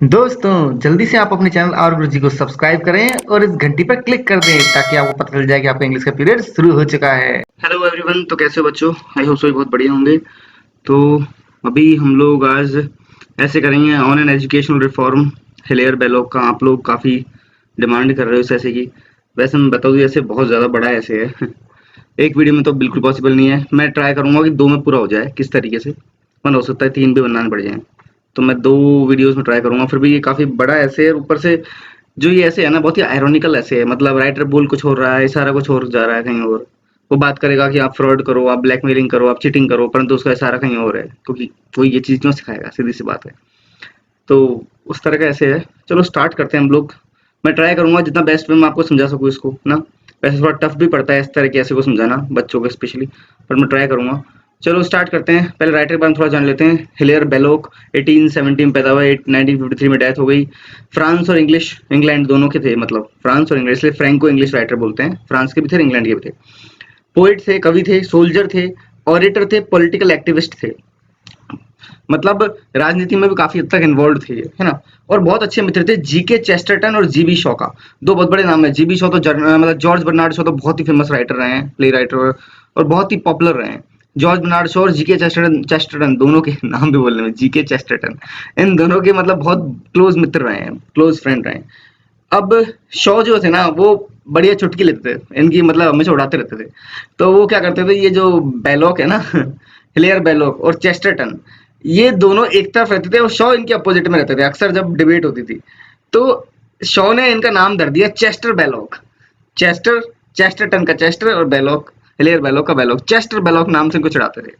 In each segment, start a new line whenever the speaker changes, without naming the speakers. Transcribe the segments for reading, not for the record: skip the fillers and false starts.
दोस्तों जल्दी से आप अपने चैनल और गुरुजी को सब्सक्राइब करें और इस घंटी पर क्लिक कर दें ताकि आपको पता चल जाए कि आपका इंग्लिश का पीरियड शुरू हो चुका है। हेलो एवरीवन, तो कैसे हो बच्चों? आई होप सभी बहुत बढ़िया होंगे। तो अभी हम लोग आज ऐसे करेंगे on an educational reform Hilaire Belloc का। आप लोग काफ़ी डिमांड कर रहे हो इस ऐसे की। वैसे मैं बता दूं, ऐसे बहुत ज़्यादा बड़ा ऐसे है एक वीडियो में तो बिल्कुल पॉसिबल नहीं है। मैं ट्राई करूंगा कि 2 में पूरा हो जाए किस तरीके से, वरना हो सकता है 3 भी बनाने पड़ जाएँ। तो मैं 2 वीडियोज़ में ट्राई करूँगा। फिर भी ये काफ़ी बड़ा ऐसे है, ऊपर से जो ये ऐसे है ना, बहुत ही आयरॉनिकल ऐसे है। मतलब राइटर बोल कुछ और रहा है, इशारा कुछ और जा रहा है कहीं और। वो बात करेगा कि आप फ्रॉड करो, आप ब्लैकमेलिंग करो, आप चीटिंग करो, परंतु उसका इशारा कहीं और है, क्योंकि कोई ये चीज़ क्यों सिखाएगा? सीधी-सी बात है। तो उस तरह का ऐसे है। चलो स्टार्ट करते हैं हम लोग। मैं ट्राई करूँगा जितना बेस्ट वे में आपको समझा सकूँ इसको ना। वैसे थोड़ा टफ भी पड़ता है इस तरह के ऐसे को समझाना बच्चों को स्पेशली, पर मैं ट्राई करूँगा। चलो स्टार्ट करते हैं। पहले राइटर के बारे में थोड़ा जान लेते हैं। हिलेयर बेलोक 1870 में पैदा हुए, 1953 में डेथ हो गई। फ्रांस और इंग्लैंड दोनों के थे। मतलब फ्रांस और इंग्लिश, इसलिए फ्रैंको इंग्लिश राइटर बोलते हैं। फ्रांस के भी थे और इंग्लैंड के भी थे। पोएट थे, कवि थे, सोल्जर थे, ऑरेटर थे, पॉलिटिकल एक्टिविस्ट थे। मतलब राजनीति में भी काफी हद तक इन्वॉल्व थे ये, है ना। और बहुत अच्छे मित्र थे जीके चेस्टरटन और जीबी शॉ का। दो बहुत बड़े नाम है। जीबी शॉ तो मतलब जॉर्ज बर्नार्ड शॉ तो बहुत ही फेमस राइटर रहे हैं, प्ले राइटर, और बहुत ही पॉपुलर रहे हैं। जॉर्ज बर्नार्ड शॉ और जीके चेस्टरटन चेस्टरटन दोनों के नाम भी बोलने में, जीके चेस्टरटन, इन दोनों के मतलब बहुत क्लोज मित्र रहे हैं, क्लोज फ्रेंड रहे हैं। अब शॉ जो थे ना, वो बढ़िया चुटकी लेते थे इनकी, मतलब हमेशा उड़ाते रहते थे। तो वो क्या करते थे, ये जो बैलॉक है ना हिलेयर बैलॉक और चेस्टरटन, ये दोनों एक तरफ रहते थे और शॉ इनके अपोजिट में रहते थे अक्सर जब डिबेट होती थी। तो शॉ ने इनका नाम धर दिया चेस्टर बैलॉक। चेस्टर, चेस्टरटन का चेस्टर और बैलॉक, हिलेयर बैलॉक का बैलॉक, चेस्टर बैलॉक नाम से इनको चिढ़ाते थे।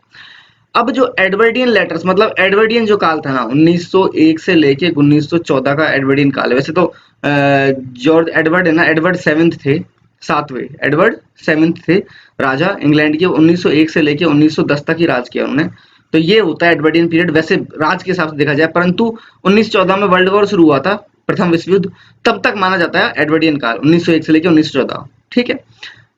अब जो एडवर्डियन लेटर्स, मतलब एडवर्डियन जो काल था ना, 1901 से लेके 1914 का एडवर्डियन काल है। वैसे तो जॉर्ज एडवर्ड है ना, एडवर्ड सेवेंथ थे, सातवें एडवर्ड सेवेंथ थे राजा इंग्लैंड के। 1901 से लेके 1910 तक ही राज किया उन्होंने। तो ये होता है एडवर्डियन पीरियड वैसे राज के हिसाब से देखा जाए। परंतु 1914 में वर्ल्ड वॉर शुरू हुआ था, प्रथम विश्व युद्ध, तब तक माना जाता है एडवर्डियन काल, 1901 से लेके 1914। ठीक है।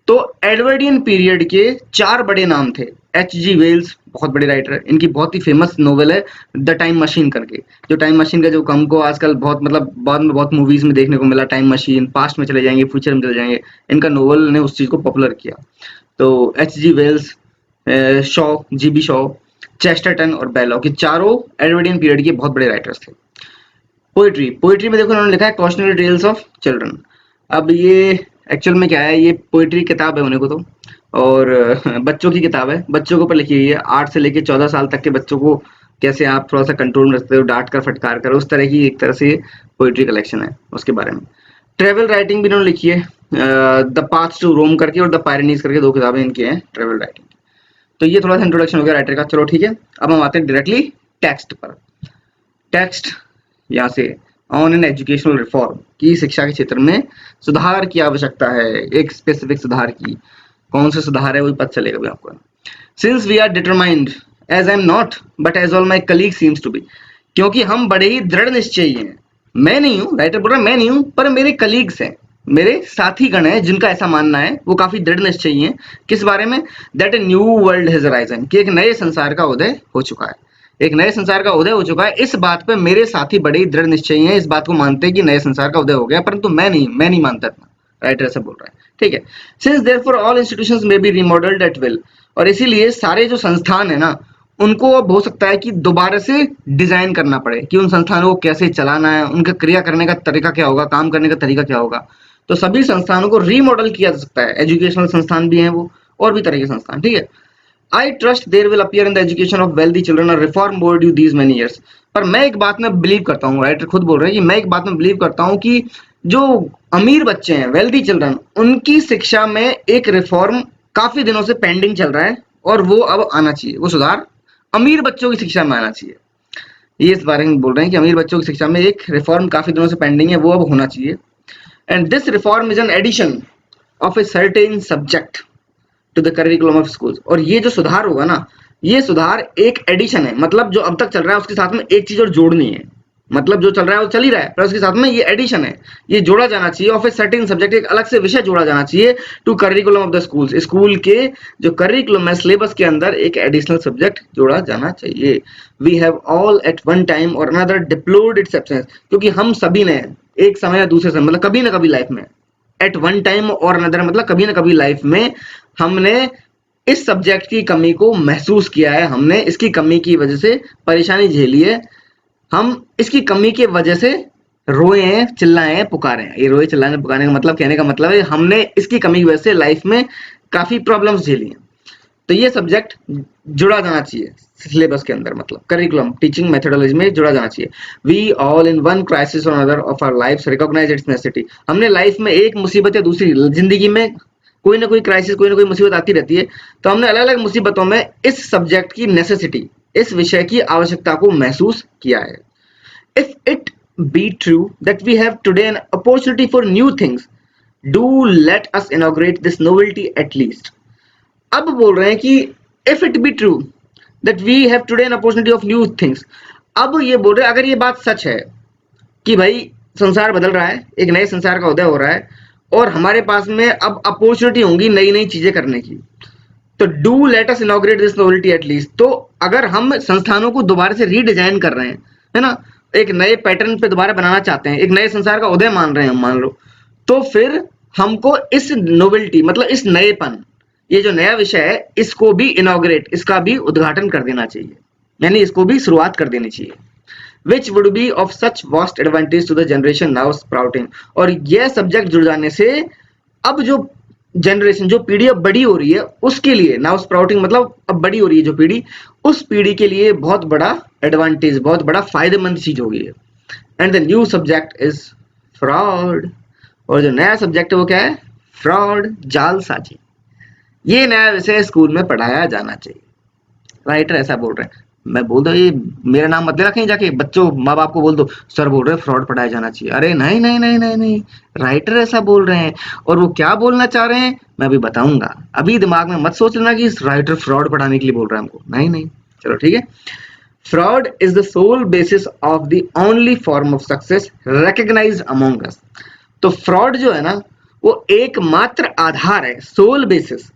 तो एडवर्डियन पीरियड के 4 बड़े नाम थे। एच जी वेल्स बहुत बड़े राइटर है, इनकी बहुत ही फेमस नोवेल है द टाइम मशीन करके। जो टाइम मशीन का जो हमको आजकल बहुत, मतलब बाद में बहुत मूवीज में देखने को मिला, टाइम मशीन, पास्ट में चले जाएंगे, फ्यूचर में चले जाएंगे। इनका नोवेल ने उस चीज को पॉपुलर किया। तो H G Wells, Shaw, G B Shaw, Chesterton और बैलॉक, ये चारों एडवर्डियन पीरियड के बहुत बड़े राइटर्स थे। पोइट्री, पोइट्री में देखो उन्होंने लिखा है कॉशनरी टेल्स ऑफ चिल्ड्रन। अब ये एक्चुअल में क्या है, ये पोइट्री किताब है होने को तो, और बच्चों की किताब है, बच्चों के ऊपर लिखी हुई है। 8 से लेके 14 साल तक के बच्चों को कैसे आप थोड़ा सा कंट्रोल में रखते हो, डांट कर फटकार कर, उस तरह की एक तरह से पोइट्री कलेक्शन है उसके बारे में। ट्रेवल राइटिंग भी इन्होंने लिखी है, द पाथ टू रोम करके और द पायरेनीज करके, 2 किताबें इनकी हैं ट्रेवल राइटिंग। तो ये थोड़ा सा इंट्रोडक्शन हो गया राइटर का। चलो ठीक है, अब हम आते हैं डायरेक्टली टेक्स्ट पर। टेक्स्ट यहाँ से, ऑन एन एजुकेशनल रिफॉर्म, की शिक्षा के क्षेत्र में सुधार की आवश्यकता है, एक स्पेसिफिक सुधार की। कौन सा सुधार है वही पता चलेगा भी आपको। Since we are determined, as I am not but as all my colleague seems to be, क्योंकि हम बड़े ही दृढ़ निश्चयी हैं। मैं नहीं हूँ, राइटर बोल रहा है मैं नहीं हूँ, पर मेरे कलीग्स हैं, मेरे साथी गण हैं जिनका ऐसा मानना है, वो काफी दृढ़ निश्चयी हैं। किस बारे में? That a new world has arisen, कि एक नए संसार का उदय हो चुका है, एक नए संसार का उदय हो चुका है। इस बात पे मेरे साथी बड़े ही दृढ़ निश्चयी हैं, इस बात को मानते हैं कि नए संसार का उदय हो गया, परंतु मैं नहीं मानता इतना। राइटर ऐसा बोल रहा है। ठीक है। Since therefore all institutions may be remodelled at will, और इसीलिए सारे जो संस्थान है ना, उनको अब हो सकता है कि दोबारा से डिजाइन करना पड़े कि उन संस्थानों को कैसे चलाना है, उनका क्रिया करने का तरीका क्या होगा, काम करने का तरीका क्या होगा। तो सभी संस्थानों को रीमॉडल किया जा सकता है। एजुकेशनल संस्थान भी हैं वो, और भी तरह के संस्थान। ठीक है। I trust there will appear in the education of wealthy children और reform board you these many years. पर मैं एक बात में बिलीव करता हूँ, राइटर खुद बोल रहे हैं कि मैं एक बात में बिलीव करता हूँ कि जो अमीर बच्चे हैं, वेल्दी चिल्ड्रन, उनकी शिक्षा में एक रिफॉर्म काफी दिनों से पेंडिंग चल रहा है, और वो अब आना चाहिए, वो सुधार अमीर बच्चों की शिक्षा में आना चाहिए। ये इस बारे में बोल रहे हैं कि अमीर बच्चों की शिक्षा में एक रिफॉर्म काफी दिनों से पेंडिंग है, वो अब होना चाहिए। And this reform is an addition of a certain subject to the curriculum of schools. और ये जो सुधार होगा ना, ये सुधार एक एडिशन है, मतलब जो अब तक चल रहा है उसके साथ में एक चीज और जोड़नी है। मतलब जो चल रहा है वो चल ही रहा है, पर उसके साथ में ये एडिशन है, ये जोड़ा जाना चाहिए ऑफ ए सर्टेन सब्जेक्ट, एक अलग से विषय जोड़ा जाना चाहिए to curriculum of the school, school के जो करिकुलम है सिलेबस के अंदर एक एडिशनल सब्जेक्ट जोड़ा जाना चाहिए। We have all at one time और अनदर डिप्लोर्ड इट्स एब्सेंस, क्योंकि हम सभी ने एक समय या दूसरे समय मतलब कभी ना कभी लाइफ में, एट वन टाइम और अनदर मतलब कभी ना कभी लाइफ में हमने इस सब्जेक्ट की कमी को महसूस किया है, हमने इसकी कमी की वजह से परेशानी झेली है, हम इसकी कमी की वजह से रोए हैं, चिल्लाए हैं, पुकारे हैं। ये रोए चिल्लाने पुकारने का मतलब, कहने का मतलब है हमने इसकी कमी की वजह से लाइफ में काफी प्रॉब्लम्स झेली हैं। तो ये सब्जेक्ट जुड़ा जाना चाहिए सिलेबस के अंदर, मतलब करिकुलम टीचिंग मेथोडोलॉजी में जुड़ा जाना चाहिए। We all in one crisis और another of our life recognise its necessity, हमने लाइफ में एक मुसीबत या दूसरी, जिंदगी में कोई ना कोई क्राइसिस, कोई ना कोई मुसीबत आती रहती है, तो हमने अलग अलग मुसीबतों में इस सब्जेक्ट की नेसेसिटी, इस विषय की आवश्यकता को महसूस किया है। If it be true that we have today an opportunity for new things, do let us inaugurate this novelty at least. अब बोल रहे हैं कि if it be true that we have today an opportunity of new things, अब ये बोल रहे हैं अगर ये बात सच है कि भाई संसार बदल रहा है, एक नए संसार का उदय हो रहा है और हमारे पास में अब अपॉर्चुनिटी होंगी नई नई चीजें करने की, तो do let us inaugurate this novelty at least. तो अगर हम संस्थानों को दोबारा से रीडिजाइन कर रहे हैं, है ना, एक नए पैटर्न पे दोबारा बनाना चाहते हैं, एक नए संसार का उदय मान रहे हैं हम, मान लो, तो फिर हमको इस नोवेल्टी मतलब इस नएपन, ये जो नया विषय है इसको भी इनॉग्रेट, इसका भी उद्घाटन कर देना चाहिए, यानी इसको भी शुरुआत कर देनी चाहिए। Which would be of such vast advantage to the generation now sprouting, और यह सब्जेक्ट जुड़ जाने से अब जो जनरेशन, जो पीढ़ी अब बड़ी हो रही है उसके लिए, नाउ स्प्राउटिंग मतलब अब बड़ी हो रही है जो पीढ़ी, उस पीढ़ी के लिए बहुत बड़ा एडवांटेज, बहुत बड़ा फायदेमंद चीज हो गई है। And the new subject is fraud, और जो नया सब्जेक्ट है वो क्या है? फ्रॉड, जालसाजी। ये नया विषय स्कूल में पढ़ाया जाना चाहिए। राइटर ऐसा बोल रहे हैं। मैं बोल दो ये मेरा नाम मत लेना कहीं जाके, बच्चों माँ बाप को बोल दो सर बोल रहे हैं फ्रॉड पढ़ाया जाना चाहिए। अरे नहीं नहीं नहीं नहीं नहीं, राइटर ऐसा बोल रहे हैं, और वो क्या बोलना चाह रहे हैं मैं अभी बताऊंगा। अभी दिमाग में मत सोच लेना कि राइटर फ्रॉड पढ़ाने के लिए बोल रहा है हमको, नहीं नहीं, चलो ठीक है। Fraud is the sole basis of the only form of success recognised among us. तो फ्रॉड जो है ना वो एकमात्र आधार है, सोल बेसिस,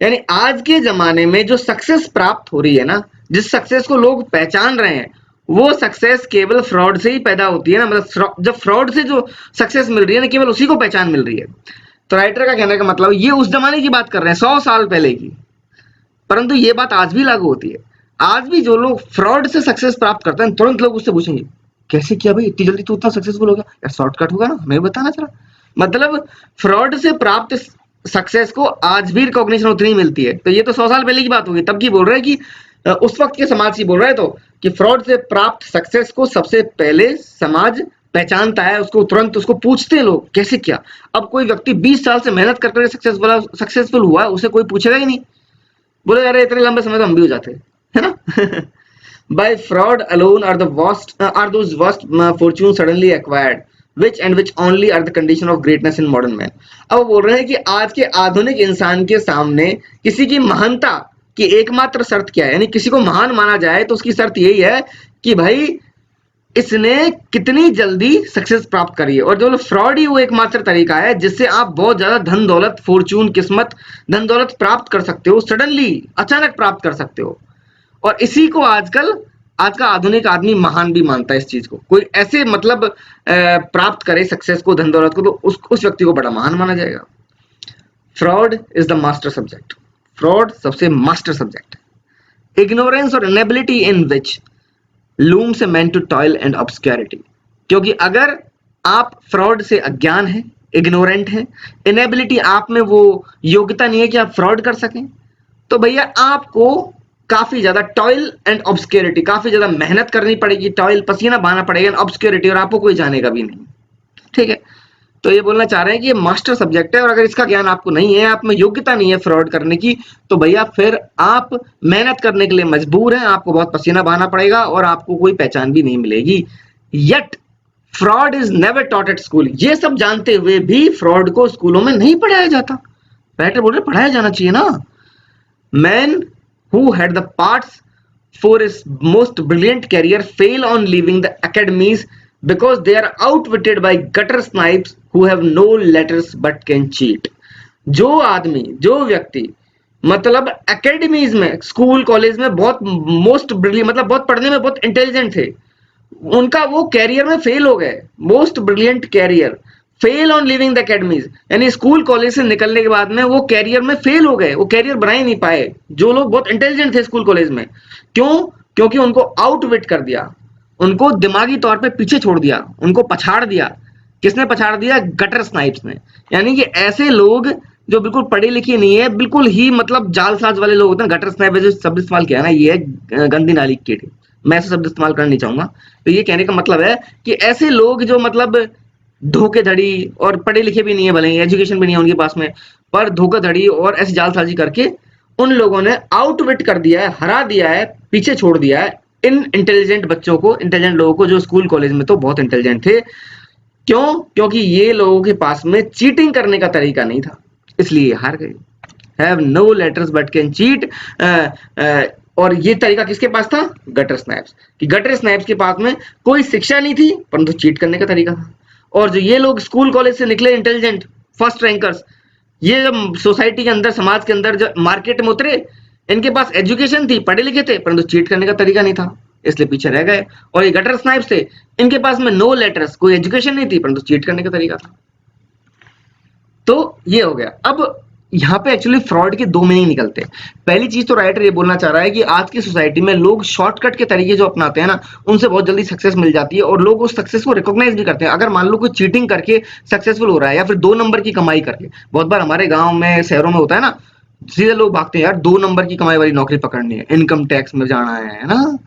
यानी आज के जमाने में जो सक्सेस प्राप्त हो रही है ना, जिस सक्सेस को लोग पहचान रहे हैं, वो सक्सेस केवल फ्रॉड से ही पैदा होती है ना, मतलब जब फ्रॉड से जो सक्सेस मिल रही है ना, केवल उसी को पहचान मिल रही है। तो राइटर का कहने का मतलब ये उस जमाने की बात कर रहे हैं, 100 साल पहले की, परंतु ये बात आज भी लागू होती है। आज भी जो लोग फ्रॉड से सक्सेस प्राप्त करते हैं, तुरंत लोग उससे पूछेंगे कैसे किया भाई, इतनी जल्दी तू इतना सक्सेसफुल हो गया यार, शॉर्टकट होगा ना, हमें बताना चला। मतलब फ्रॉड से प्राप्त सक्सेस को आज भी रिकॉग्निशन उतनी ही मिलती है। तो ये तो 100 साल पहले की बात होगी, तब की बोल रहे हैं कि उस वक्त के समाज की बोल रहे हैं, तो कि फ्रॉड से प्राप्त सक्सेस को सबसे पहले समाज पहचानता है, उसको तुरंत उसको पूछते हैं लोग कैसे किया। अब कोई व्यक्ति 20 साल से मेहनत करके सक्सेसफुल हुआ है, उसे कोई पूछेगा ही नहीं, बोले अरे इतने लंबे समय तो हम भी हो जाते, है ना। By fraud alone are the vast are those vast fortune suddenly acquired which and which only are the condition of greatness in modern man। अब बोल रहे हैं कि आज के आधुनिक इंसान के सामने किसी की महानता की एकमात्र शर्त क्या है, यानी किसी को महान माना जाए तो उसकी शर्त यही है कि भाई इसने कितनी जल्दी सक्सेस प्राप्त करी है। और जो फ्रॉड ही वो एकमात्र तरीका है जिससे आप बहुत ज्यादा धन दौलत, फॉर्च्यून, किस्मत, धन दौलत प्राप्त कर सकते हो, सडनली अचानक प्राप्त कर सकते हो। और इसी को आजकल आज का आधुनिक आदमी महान भी मानता है इस चीज को। कोई ऐसे मतलब प्राप्त करे सक्सेस को, धन दौलत को, तो उस व्यक्ति को बड़ा महान माना जाएगा। Fraud is the master subject, fraud सबसे मास्टर सब्जेक्ट। इग्नोरेंस और inability in which looms a man to toil and obscurity, क्योंकि अगर आप फ्रॉड से अज्ञान है, इग्नोरेंट है, इनेबिलिटी आप में वो योग्यता नहीं है कि आप फ्रॉड कर सकें, तो भैया आपको काफी ज्यादा टॉयल एंड ऑब्सक्योरिटी, काफी ज्यादा मेहनत करनी पड़ेगी, टॉयल पसीना बहाना पड़ेगा, ऑब्सक्योरिटी, और आपको कोई जानेगा भी नहीं, ठीक है। तो ये बोलना चाह रहे हैं कि ये मास्टर सब्जेक्ट है, और अगर इसका ज्ञान आपको नहीं है, आप में योग्यता नहीं है फ्रॉड करने की, तो भैया फिर आप मेहनत करने के लिए मजबूर हैं, आपको बहुत पसीना बहाना पड़ेगा और आपको कोई पहचान भी नहीं मिलेगी। Yet fraud is never taught at school, ये सब जानते हुए भी फ्रॉड को स्कूलों में नहीं पढ़ाया जाता। राइटर बोल रहे पढ़ाया जाना चाहिए ना। Man who had the parts for his most brilliant career fail on leaving the academies because they are outwitted by gutter snipes who have no letters but can cheat. जो आदमी, जो व्यक्ति मतलब एकेडमीज में, स्कूल कॉलेज में बहुत most brilliant, मतलब बहुत पढ़ने में बहुत इंटेलिजेंट थे, उनका वो कैरियर में फेल हो गए। Most brilliant career fail on living the academies, यानी स्कूल कॉलेज से निकलने के बाद में वो कैरियर में फेल हो गए, वो कैरियर बना ही नहीं पाए। जो लोग बहुत इंटेलिजेंट थे स्कूल कॉलेज में, क्यों? क्योंकि उनको आउटविट कर दिया, उनको दिमागी तौर पे पीछे छोड़ दिया, उनको पछाड़ दिया। किसने पछाड़ दिया? गटर स्नाइप्स ने। यानी कि ऐसे लोग जो बिल्कुल पढ़े लिखे नहीं है, बिल्कुल ही मतलब जालसाज वाले लोग होते हैं। गटर स्नाइप जो शब्द इस्तेमाल किया ना, ये है गंदी नाली की कीड़े। मैं ऐसे शब्द इस्तेमाल करना नहीं चाहूंगा। तो ये कहने का मतलब है कि ऐसे लोग जो मतलब धोखेधड़ी, और पढ़े लिखे भी नहीं है, भले ही एजुकेशन भी नहीं है उनके पास में, पर धोखाधड़ी और ऐसी जालसाजी करके उन लोगों ने आउटविट कर दिया है, हरा दिया है, पीछे छोड़ दिया है इन इंटेलिजेंट बच्चों को, इंटेलिजेंट लोगों को, जो स्कूल कॉलेज में तो बहुत इंटेलिजेंट थे। क्यों? क्योंकि ये लोगों के पास में चीटिंग करने का तरीका नहीं था, इसलिए हार गए। Have no letters but can cheat. और ये तरीका किसके पास था? Guttersnipes. कि गटर स्नैप्स के पास में कोई शिक्षा नहीं थी, परंतु चीट करने का तरीका था। और जो ये लोग स्कूल कॉलेज से निकले इंटेलिजेंट फर्स्ट रैंकर्स, ये जब सोसाइटी के अंदर, समाज के अंदर, जब मार्केट में उतरे, इनके पास एजुकेशन थी, पढ़े लिखे थे, परंतु चीट करने का तरीका नहीं था, इसलिए पीछे रह गए। और ये गटर स्नाइप्स थे, इनके पास में नो लेटर्स, कोई एजुकेशन नहीं थी, परंतु चीट करने का तरीका था। तो ये हो गया। अब यहाँ पे एक्चुअली फ्रॉड के दो मीनिंग निकलते हैं। पहली चीज तो राइटर ये बोलना चाह रहा है कि आज की सोसाइटी में लोग शॉर्टकट के तरीके जो अपनाते हैं ना, उनसे बहुत जल्दी सक्सेस मिल जाती है, और लोग उस सक्सेस को रिकॉग्नाइज भी करते हैं। अगर मान लो कोई चीटिंग करके सक्सेसफुल हो रहा है, या फिर 2 नंबर की कमाई करके, बहुत बार हमारे गाँव में, शहरों में होता है ना, सीधे लोग भागते हैं, यार 2 नंबर की कमाई वाली नौकरी पकड़नी है, इनकम टैक्स में जाना है ना,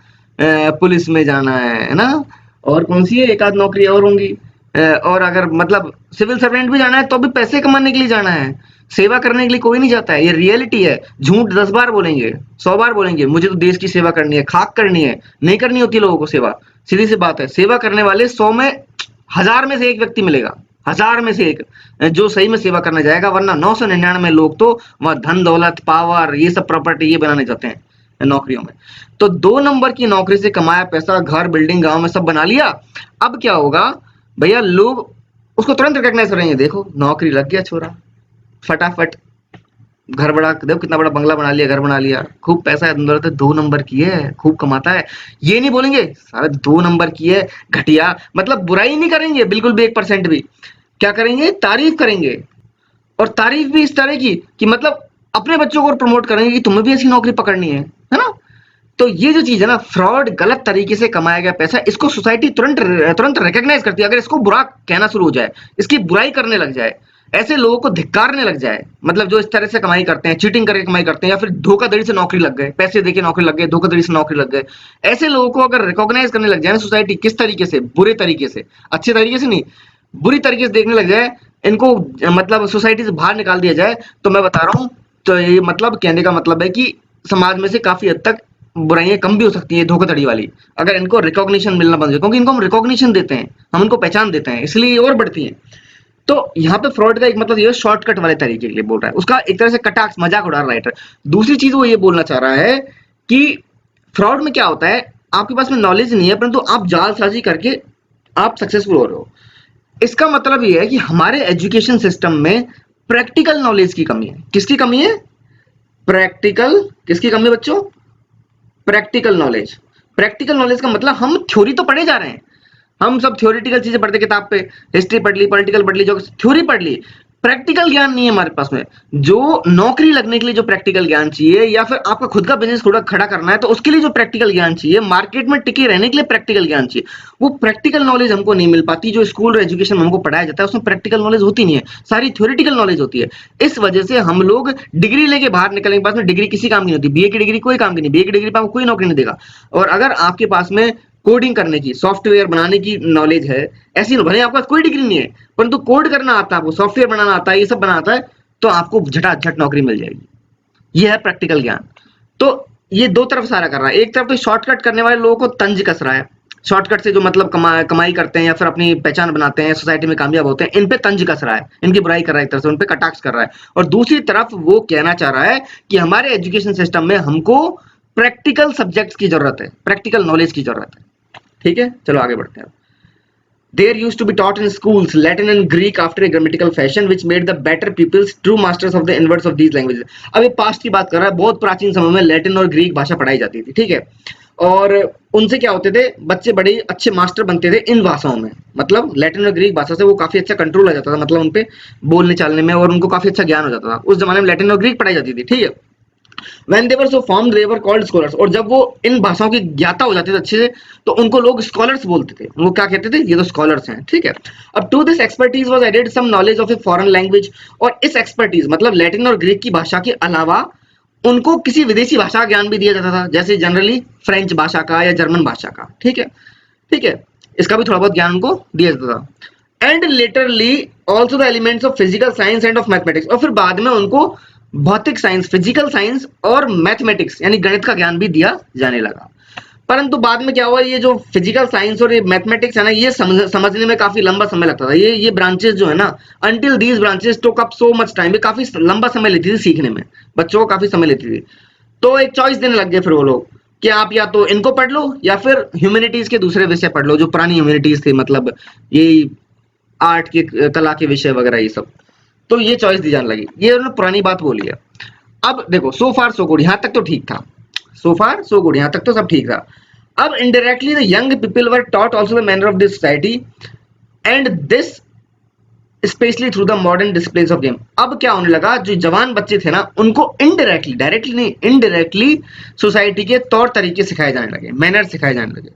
पुलिस में जाना है ना, और कौन सी है, एक आध नौकरी और होंगी, और अगर मतलब सिविल सर्वेंट भी जाना है तो भी पैसे कमाने के लिए जाना है, सेवा करने के लिए कोई नहीं जाता है। ये रियलिटी है। झूठ 10 बार बोलेंगे, 100 बार बोलेंगे, मुझे तो देश की सेवा करनी है, खाक करनी है, नहीं करनी होती लोगों को सेवा। सीधी सी बात है, सेवा करने वाले 100 में, 1000 में से एक व्यक्ति मिलेगा, 1000 में से एक जो सही में सेवा करने जाएगा, वरना 999 लोग तो वहां धन दौलत, पावर, ये सब प्रॉपर्टी ये बनाने जाते हैं नौकरियों में। तो 2 नंबर की नौकरी से कमाया पैसा, घर, बिल्डिंग, गांव में सब बना लिया। अब क्या होगा भैया, लोग उसको तुरंत रिकॉग्नाइज करेंगे, देखो नौकरी लग गया छोरा, फटाफट घर बड़ा, देखो कितना बड़ा बंगला बना लिया, घर बना लिया, खूब पैसा है, दौलत है, 2 नंबर की है, खूब कमाता है। ये नहीं बोलेंगे सारा 2 नंबर की है, घटिया, मतलब बुराई नहीं करेंगे बिल्कुल भी 1% भी। क्या करेंगे? तारीफ करेंगे, और तारीफ भी इस तरह की कि मतलब अपने बच्चों को प्रमोट करेंगे कि तुम्हें भी ऐसी नौकरी पकड़नी है ना। तो ये जो चीज है ना, फ्रॉड, गलत तरीके से कमाया गया पैसा, इसको सोसाइटी तुरंत तुरंत रिकॉग्नाइज करती है। अगर इसको बुरा कहना शुरू हो जाए, इसकी बुराई करने लग जाए, ऐसे लोगों को धिक्कारने लग जाए, मतलब जो इस तरह से कमाई करते हैं, चीटिंग करके कमाई करते हैं, या फिर धोखाधड़ी से नौकरी लग गए, पैसे देके नौकरी लग गए, धोखाधड़ी से नौकरी लग गए, ऐसे लोगों को अगर रिकॉग्नाइज करने लग जाए ना सोसाइटी, किस तरीके से? बुरे तरीके से, अच्छे तरीके से नहीं, बुरी तरीके से देखने लग जाए, इनको मतलब सोसाइटी से बाहर निकाल दिया जाए, तो मैं बता रहा हूँ, तो ये मतलब कहने का मतलब है कि समाज में से काफी हद तक बुराइयां कम भी हो सकती है, धोखाधड़ी वाली, अगर इनको रिकॉग्निशन मिलना बंद हो जाए, क्योंकि इनको हम रिकॉग्निशन देते हैं, हम इनको पहचान देते हैं, इसलिए ये और बढ़ती हैं। तो यहाँ पे फ्रॉड का एक मतलब ये शॉर्टकट वाले तरीके के लिए बोल रहा है, उसका एक तरह से कटाक्ष, मजाक उड़ा रहा है। दूसरी चीज वो ये बोलना चाह रहा है कि फ्रॉड में क्या होता है, आपके पास में नॉलेज नहीं है, परंतु आप जालसाजी करके आप सक्सेसफुल हो रहे हो। इसका मतलब ये है कि हमारे एजुकेशन सिस्टम में प्रैक्टिकल नॉलेज की कमी है। किसकी कमी है? प्रैक्टिकल, किसकी कमी है बच्चों? Practical knowledge. प्रैक्टिकल नॉलेज का मतलब हम थ्योरी तो पढ़े जा रहे हैं, हम सब थ्योरेटिकल चीजें पढ़ते किताब पे, हिस्ट्री पढ़ ली, पॉलिटिकल पढ़ ली, जो थ्योरी पढ़ ली, प्रैक्टिकल ज्ञान नहीं है हमारे पास में। जो नौकरी लगने के लिए जो प्रैक्टिकल ज्ञान चाहिए, या फिर आपका खुद का बिजनेस खड़ा करना है तो उसके लिए जो प्रैक्टिकल ज्ञान चाहिए, मार्केट में टिके रहने के लिए प्रैक्टिकल ज्ञान चाहिए, वो प्रैक्टिकल नॉलेज हमको नहीं मिल पाती। जो स्कूल और एजुकेशन में हमको पढ़ाया जाता है उसमें प्रैक्टिकल नॉलेज होती नहीं है, सारी थ्योरेटिकल नॉलेज होती है। इस वजह से हम लोग डिग्री लेके बाहर निकलने के बाद में, डिग्री किसी काम की नहीं होती, बीए की डिग्री कोई काम की नहीं, बीए की डिग्री पर आपको कोई नौकरी नहीं देगा। और अगर आपके पास में कोडिंग करने की, सॉफ्टवेयर बनाने की नॉलेज है, ऐसी भले आपके पास कोई डिग्री नहीं है, परंतु कोड करना आता है आपको, सॉफ्टवेयर बनाना आता है, ये सब बनाना आता है, तो आपको झटाझट नौकरी मिल जाएगी। ये है प्रैक्टिकल ज्ञान। तो ये दो तरफ सारा कर रहा है। एक तरफ तो शॉर्टकट करने वाले लोगों को तंज कस रहा है, शॉर्टकट से जो मतलब कमाई करते हैं या फिर अपनी पहचान बनाते हैं, सोसाइटी में कामयाब होते हैं, इन पे तंज कस रहा है, इनकी बुराई कर रहा है, एक तरह से उन पे कटाक्ष कर रहा है। और दूसरी तरफ वो कहना चाह रहा है कि हमारे एजुकेशन सिस्टम में हमको प्रैक्टिकल सब्जेक्ट्स की जरूरत है, प्रैक्टिकल नॉलेज की जरूरत है। ठीक है, चलो आगे बढ़ते हैं। There used to be taught in schools Latin and Greek after a grammatical fashion, which made the better pupils true masters of the inverse of these languages. अब ये पास्ट की बात कर रहा है, बहुत प्राचीन समय में लैटिन और ग्रीक भाषा पढ़ाई जाती थी, ठीक है। और उनसे क्या होते थे, बच्चे बड़े अच्छे मास्टर बनते थे इन भाषाओं में, मतलब लैटिन और ग्रीक भाषा से वो काफी अच्छा कंट्रोल आ जाता था, मतलब उनपे बोलने चालने में, और उनको काफी अच्छा ज्ञान हो जाता था। उस जमाने में लैटिन और ग्रीक पढ़ाई जाती थी, ठीक है। When they were so formed, they were called scholars. और जब वो इन भाषाओं की ज्ञाता हो जाते थे अच्छे से, तो उनको लोग स्कॉलर्स बोलते थे। वो क्या कहते थे, ये तो स्कॉलर्स हैं, ठीक है। अब to this expertise was added some knowledge of a foreign language, और इस एक्सपर्टीज मतलब लैटिन और ग्रीक की भाषा के अलावा उनको किसी विदेशी भाषा का ज्ञान भी दिया जाता था, जैसे जनरली फ्रेंच भाषा का या जर्मन भाषा का, ठीक है, ठीक है। इसका भी थोड़ा बहुत ज्ञान उनको दिया जाता था। And literally also the elements of physical science end of mathematics, और फिर बाद में उनको भौतिक साइंस, फिजिकल साइंस और मैथमेटिक्स यानी गणित का ज्ञान भी दिया जाने लगा। परंतु बाद में क्या हुआ, ये जो फिजिकल साइंस और ये मैथमेटिक्स है ना, ये समझने में काफी लंबा समय लगता था। ये ब्रांचेस जो है ना, until these branches took up so much time, ये काफी लंबा समय लेती थी सीखने में, बच्चों को काफी समय लेती थी। तो एक चॉइस देने लग गए फिर वो लोग कि आप या तो इनको पढ़ लो या फिर ह्यूमैनिटीज के दूसरे विषय पढ़ लो, जो पुरानी ह्यूमैनिटीज थे, मतलब ये आर्ट के, कला के विषय वगैरह ये सब। तो ये चॉइस दी जाने लगी, ये उन्होंने पुरानी बात बोली है। अब देखो, सो फार सो गुड, यहां तक तो ठीक था, सो फार सो गुड, यहां तक तो सब ठीक था। अब indirectly the young people were taught also the manner of this society and this specially through the modern displace of game. अब क्या होने लगा, जो जवान बच्चे थे ना, उनको इनडायरेक्टली, डायरेक्टली नहीं, इनडायरेक्टली सोसाइटी के तौर तरीके सिखाए जाने लगे, मैनर सिखाए जाने लगे।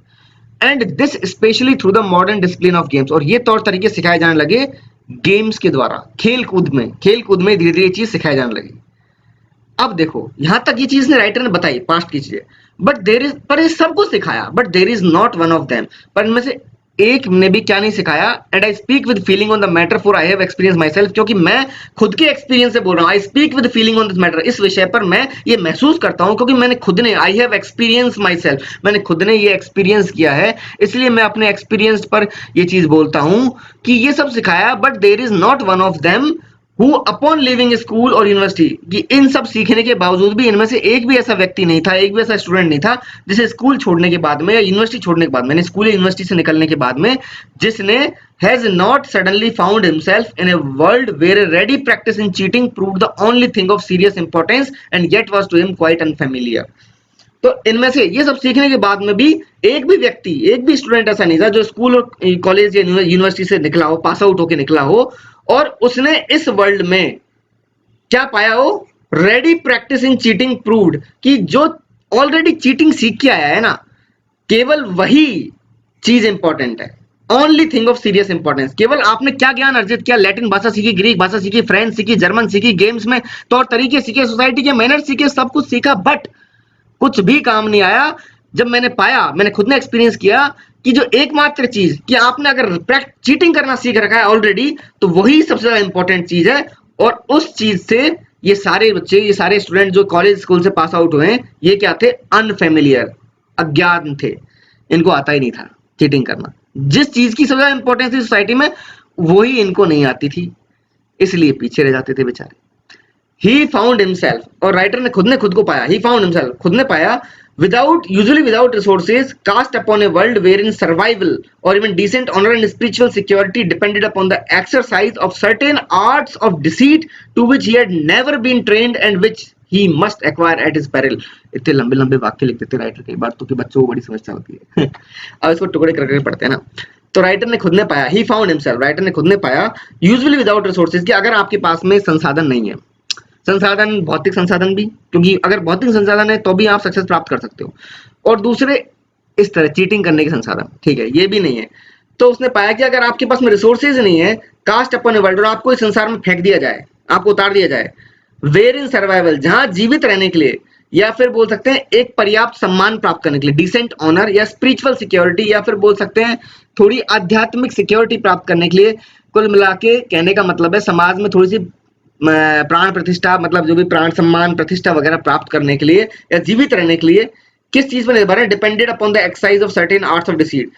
And this specially through the modern discipline of games, और ये तौर तरीके सिखाए जाने लगे गेम्स के द्वारा, खेल कूद में धीरे धीरे चीज सिखाई जाने लगी। अब देखो, यहां तक ये चीज ने राइटर ने बताई, पास्ट की चीजें, बट देर इज, पर ये सबको सिखाया, but there is not one of them, पर इनमें से एक ने भी क्या नहीं सिखाया। And I speak with feeling on the matter for I have experience my self, क्योंकि मैं खुद के एक्सपीरियंस से बोल रहा हूँ। I speak with feeling on this matter, इस विषय पर मैं ये महसूस करता हूँ क्योंकि मैंने खुद ने, I have experience my self, मैंने खुद ने ये एक्सपीरियंस किया है, इसलिए मैं अपने एक्सपीरियंस पर ये चीज बोलता हूँ कि ये सब सिखाया। But there is not one of them who upon living school और यूनिवर्सिटी, कि इन सब सीखने के बावजूद भी इनमें से एक भी ऐसा व्यक्ति नहीं था, एक भी ऐसा स्टूडेंट नहीं था जिसे स्कूल छोड़ने के बाद में या यूनिवर्सिटी छोड़ने के बाद में, स्कूल या यूनिवर्सिटी से निकलने के बाद में, जिसने has not suddenly found himself in a world where a ready practice in cheating proved the only thing of serious importance and yet was to him quite unfamiliar. तो इनमें से ये सब सीखने के बाद में भी एक भी व्यक्ति, एक भी स्टूडेंट ऐसा नहीं था जो स्कूल और कॉलेज या यूनिवर्सिटी से निकला हो, पास आउट होकर निकला हो, और उसने इस वर्ल्ड में क्या पाया हो, ready practice in cheating proved, कि जो ऑलरेडी चीटिंग सीख के आया है ना, केवल वही चीज इंपॉर्टेंट है, only thing of serious importance. केवल आपने क्या ज्ञान अर्जित किया, लैटिन भाषा सीखी, ग्रीक भाषा सीखी, फ्रेंच सीखी, जर्मन सीखी, गेम्स में तौर तरीके सीखे, सोसाइटी के मैनर सीखे, सब कुछ सीखा, बट कुछ भी काम नहीं आया जब मैंने पाया, मैंने खुद ने एक्सपीरियंस किया कि जो एकमात्र चीज, कि आपने अगर चीटिंग करना सीख रखा है ऑलरेडी, तो वही सबसे ज्यादा इंपॉर्टेंट चीज है। और उस चीज से ये सारे बच्चे, ये सारे स्टूडेंट जो कॉलेज स्कूल से पास आउट हुए हैं, ये क्या थे, अनफेमिलियर, अज्ञान थे, इनको आता ही नहीं था चीटिंग करना। जिस चीज की सबसे ज्यादा इंपॉर्टेंस थी सोसाइटी में, वही इनको नहीं आती थी, इसलिए पीछे रह जाते थे बेचारे। He found himself, और राइटर ने खुद को पाया, he found himself, खुद ने पाया, usually without resources, cast upon a world wherein survival or even decent honor and spiritual security depended upon the exercise of certain arts of deceit to which he had never been trained and which he must acquire at his peril। इतने लंबे लंबे वाक्य लिख देते writer कई बार तो, कि बच्चों को बड़ी समस्या होती है। अब इसको टुकड़े करके पढ़ते हैं ना। तो राइटर ने खुद ने पाया, he found himself, राइटर ने खुद ने पाया, usually without resources, कि अगर आपके पास में संसाधन नहीं है, संसाधन, भौतिक संसाधन भी, क्योंकि अगर भौतिक संसाधन है तो भी आप सक्सेस प्राप्त कर सकते हो, और दूसरे इस तरह चीटिंग करने के संसाधन, ठीक है, ये भी नहीं है। तो उसने पाया कि अगर आपके पास में रिसोर्सेज नहीं है, कास्ट अपॉन ए वर्ल्ड, और आपको इस संसार में फेंक दिया जाए, आपको उतार दिया जाए, वेयर इन सर्वाइवल, जहां जीवित रहने के लिए, या फिर बोल सकते हैं एक पर्याप्त सम्मान प्राप्त करने के लिए, डिसेंट ऑनर, या स्पिरिचुअल सिक्योरिटी, या फिर बोल सकते हैं थोड़ी आध्यात्मिक सिक्योरिटी प्राप्त करने के लिए। कुल मिला के कहने का मतलब है समाज में थोड़ी सी प्राण प्रतिष्ठा, मतलब जो भी प्राण सम्मान प्रतिष्ठा वगैरह प्राप्त करने के लिए या जीवित रहने के लिए किस चीज पर निर्भर है, depended upon the exercise of certain arts of deceit,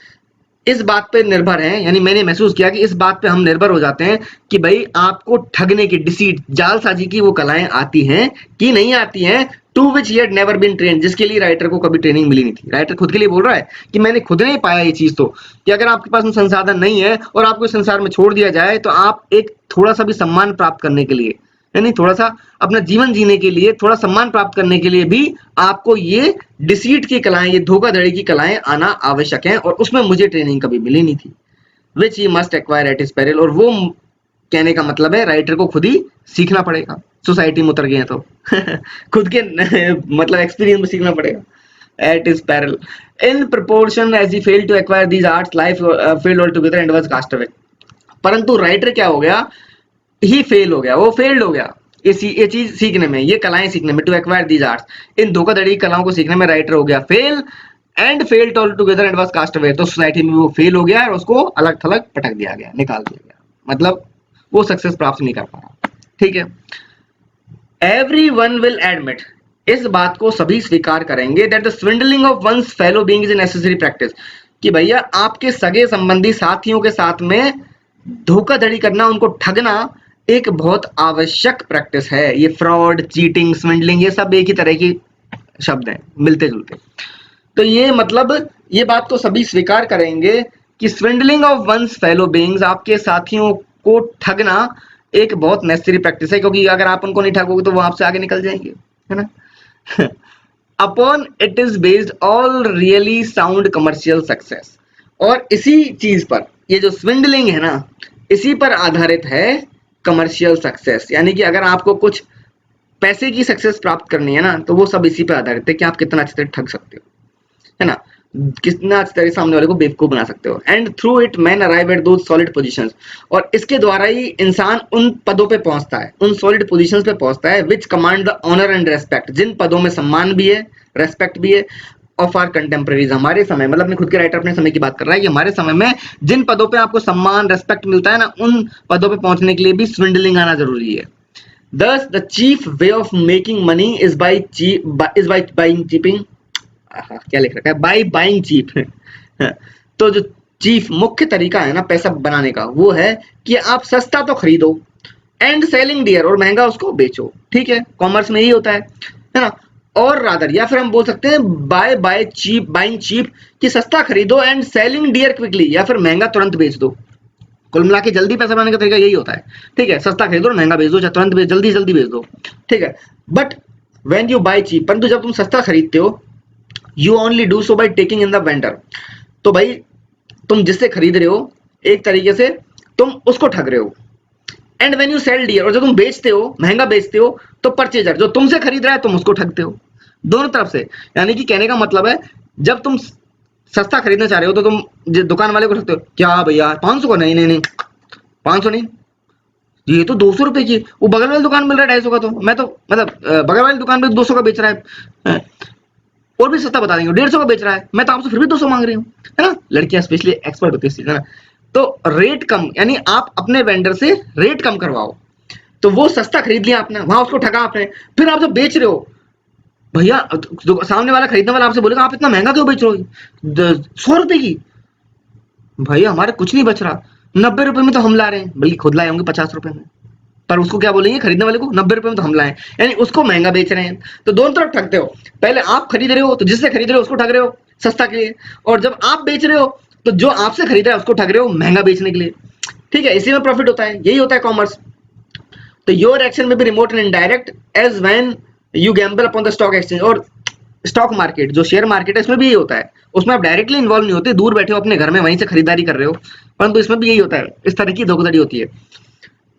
इस बात पे निर्भर हैं, यानी मैंने महसूस किया कि इस बात पे हम निर्भर हो जाते हैं कि भाई आपको ठगने की, डिसीट, जालसाजी की वो कलाएं आती हैं कि नहीं आती हैं, to which he had never been train, जिसके लिए राइटर को कभी ट्रेनिंग मिली नहीं थी। राइटर खुद के लिए बोल रहा है कि मैंने खुद नहीं पाया ये चीज, तो कि अगर आपके पास में संसाधन नहीं है और आपको इस संसार में छोड़ दिया जाए तो आप एक थोड़ा सा भी सम्मान प्राप्त करने के लिए, यानी थोड़ा सा अपना जीवन जीने के लिए, थोड़ा सम्मान प्राप्त करने के लिए भी आपको ये डिसीट की कलाएं, ये धोखाधड़ी की कलाएं आना आवश्यक है, और उसमें मुझे ट्रेनिंग कभी मिली नहीं थी। Which he must acquire at his peril, और वो कहने का मतलब है राइटर को खुद ही सीखना पड़ेगा, सोसाइटी में उतर गए हैं तो खुद के मतलब एक्सपीरियंस में सीखना पड़ेगा। At his peril in proportion as he failed to acquire these arts life failed altogether and was cast away. परंतु राइटर क्या हो गया, ही फेल हो गया, वो फेल्ड हो गया ये चीज सीखने में, ये कलाएं सीखने में, टू एक्वायर दीज आर्ट्स, इन धोखाधड़ी कलाओं को सीखने में राइटर हो गया fail, and failed altogether and was cast away, तो सोसाइटी में वो फेल हो गया और उसको अलग थलग पटक दिया गया, निकाल दिया गया, मतलब वो सक्सेस प्राप्त नहीं कर पा रहा। ठीक है, एवरीवन विल एडमिट, इस बात को सभी स्वीकार करेंगे, that the swindling of one's fellow being is a necessary practice, कि भैया आपके सगे संबंधी साथियों के साथ में धोखाधड़ी करना, उनको ठगना एक बहुत आवश्यक प्रैक्टिस है। ये फ्रॉड, चीटिंग, स्विंडलिंग, ये सब एक ही तरह की शब्द हैं, मिलते जुलते। तो ये मतलब ये बात को सभी स्वीकार करेंगे कि swindling of one's fellow beings, आपके साथियों को ठगना एक बहुत नेसेसरी प्रैक्टिस है, क्योंकि अगर आप उनको नहीं ठगोगे तो वो आपसे आगे निकल जाएंगे, है ना। Upon it is based all really sound commercial success, और इसी चीज पर, ये जो स्विंडलिंग है ना, इसी पर आधारित है कमर्शियल सक्सेस, यानी कि अगर आपको कुछ पैसे की सक्सेस प्राप्त करनी है ना, तो वो सब इसी पर आधारित है कि आप कितना अच्छे से ठग सकते हो, है ना, कितना अच्छी तरह सामने वाले को बेवकूफ बना सकते हो। And through it man arrive at those solid positions, और इसके द्वारा ही इंसान उन पदों पे पहुंचता है, उन सॉलिड पोजीशंस पे पहुंचता है, which command the honour and respect, जिन पदों में सम्मान भी है, रेस्पेक्ट भी है, ऑफ आर कंटेम्प्रेरीज, हमारे समय, मतलब अपने खुद के राइटर अपने समय की बात कर रहा है कि हमारे समय में जिन पदों पे आपको सम्मान, रेस्पेक्ट मिलता है ना, उन पदों पे पहुंचने के लिए भी स्विंडलिंग आना जरूरी है। Thus, the chief way of making money is by buying cheaping. क्या लिख रखा है? By buying cheap. तो जो चीफ मुख्य तरीका है ना पैसा बनाने का, वो है कि आप सस्ता तो खरीदो, एंड सेलिंग डियर, और महंगा उसको बेचो। ठीक है, कॉमर्स में यही होता है ना। और रादर, या फिर हम बोल सकते हैं बाय चीप, बाइंग चीप, कि सस्ता खरीदो, एंड सेलिंग डियर क्विकली, या फिर महंगा तुरंत बेच दो। कुल मिला के जल्दी पैसा बनाने का तरीका यही होता है। ठीक है, सस्ता खरीदो, महंगा बेच दो, तुरंत बेच, जल्दी जल्दी बेच दो। ठीक है, but when you buy cheap, परंतु जब तुम सस्ता खरीदते हो, you only do so by taking in the vendor, तो भाई तुम जिससे खरीद रहे हो एक तरीके से तुम उसको ठग रहे हो। And when you sell dear, और जब तुम बेचते हो, महंगा बेचते हो, तो परचेजर जो तुमसे खरीद रहा है तुम उसको ठगते हो, दोनों तरफ से। यानी कि कहने का मतलब है, जब तुम सस्ता खरीदना चाह रहे हो तो तुम दुकान वाले को ठगते हो, क्या भैया 500 का, नहीं नहीं नहीं 500 नहीं, ये तो 200 रुपए की, वो बगल वाली दुकान मिल रहा है 250 का, तो मैं तो मतलब बगल वाली दुकान पे 200 का बेच रहा है, और भी सस्ता बता देंगे 150 का बेच रहा है, मैं तो आपसे फिर भी 200 मांग रही हूँ, है ना। लड़कियां स्पेशली एक्सपर्ट होती है इस चीज, है ना। तो रेट कम, यानी आप अपने वेंडर से रेट कम करवाओ, तो वो सस्ता खरीद लिया आपने, वहां उसको ठगा आपने, फिर आप जब बेच रहे हो, भैया सामने वाला खरीदने वाला आपसे बोलेगा आप इतना महंगा क्यों बेच रहे हो, 100 रुपए की, भैया हमारे कुछ नहीं बच रहा, 90 रुपए में तो हम ला रहे हैं, बल्कि खुद लाए होंगे 50 रुपए में, पर उसको क्या बोलेंगे खरीदने वाले को, 90 रुपए में तो हम लाए, यानी उसको महंगा बेच रहे हैं। तो दोनों तरफ ठगते हो, पहले आप खरीद रहे हो तो जिससे खरीद रहे हो उसको ठग रहे हो सस्ता के लिए, और जब आप बेच रहे हो तो जो आपसे खरीद रहा है उसको ठग रहे हो महंगा बेचने के लिए। ठीक है, इसी में प्रॉफिट होता है, यही होता है कॉमर्स। तो योर एक्शन में भी remote and indirect as when you gamble upon the stock exchange, और स्टॉक मार्केट जो शेयर मार्केट है इसमें भी यही होता है, उसमें आप डायरेक्टली इन्वॉल्व नहीं होते, दूर बैठे हो अपने घर में वहीं से खरीदारी कर रहे हो, परंतु इसमें भी यही होता है, इस तरह की धोखाधड़ी होती है।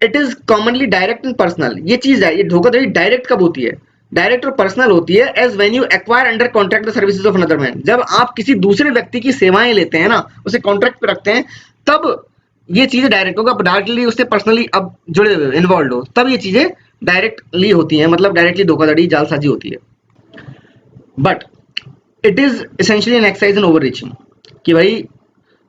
It is commonly direct and personal, ये चीज है, ये धोखाधड़ी डायरेक्ट कब होती है, डायरेक्ट और पर्सनल होती है, as when you acquire under contract the services of another man, जब आप किसी दूसरे व्यक्ति की सेवाएं लेते हैं ना, उसे कॉन्ट्रैक्ट पे रखते हैं, तब ये चीजें डायरेक्ट होगा, डायरेक्टली उससे पर्सनली अब जुड़े हुए इन्वॉल्व हो, तब ये चीजें डायरेक्टली होती हैं, मतलब डायरेक्टली धोखाधड़ी जालसाजी होती है। But it is essentially an exercise in over reaching, कि भाई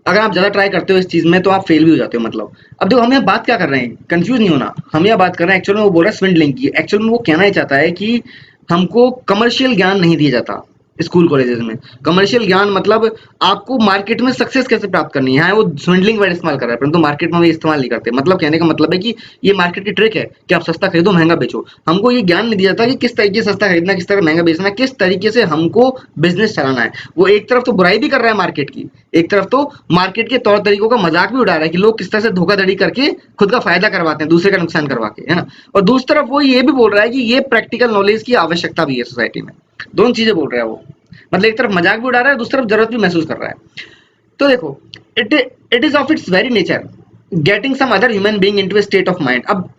अगर आप ज्यादा ट्राई करते हो इस चीज में तो आप फेल भी हो जाते हो। मतलब अब देखो हम यहाँ बात क्या कर रहे हैं, कंफ्यूज नहीं होना, हम यहाँ बात कर रहे हैं एक्चुअल में, वो बोल रहा है स्विंडलिंग की, एक्चुअल में वो कहना ही चाहता है कि हमको कमर्शियल ज्ञान नहीं दिया जाता, स्कूल कॉलेजेस में। कमर्शियल ज्ञान मतलब आपको मार्केट में सक्सेस कैसे प्राप्त करनी है। वो स्विंडलिंग वर्ड इस्तेमाल कर रहा है, परंतु मार्केट में भी इस्तेमाल नहीं करते। मतलब कहने का मतलब है कि ये मार्केट की ट्रिक है कि आप सस्ता खरीदो महंगा बेचो। हमको ये ज्ञान नहीं दिया जाता कि किस तरीके से सस्ता खरीदना, किस तरह महंगा बेचना, किस तरीके से हमको बिजनेस चलाना है। वो एक तरफ तो बुराई भी कर रहा है मार्केट की, एक तरफ तो मार्केट के तौर तरीकों का मजाक भी उड़ा रहा है कि लोग किस तरह से धोखाधड़ी करके खुद का फायदा करवाते हैं, दूसरे का नुकसान करवा के, है ना। और दूसरी तरफ वो ये भी बोल रहा है कि ये प्रैक्टिकल नॉलेज की आवश्यकता भी है सोसाइटी में। दोनों चीजें बोल रहा है वो। मतलब एक तरफ मजाक भी उड़ा रहा है, दूसरी तरफ जरूरत भी महसूस कर रहा है। तो देखो, it it is of its very nature getting some other human being into a state of mind. अब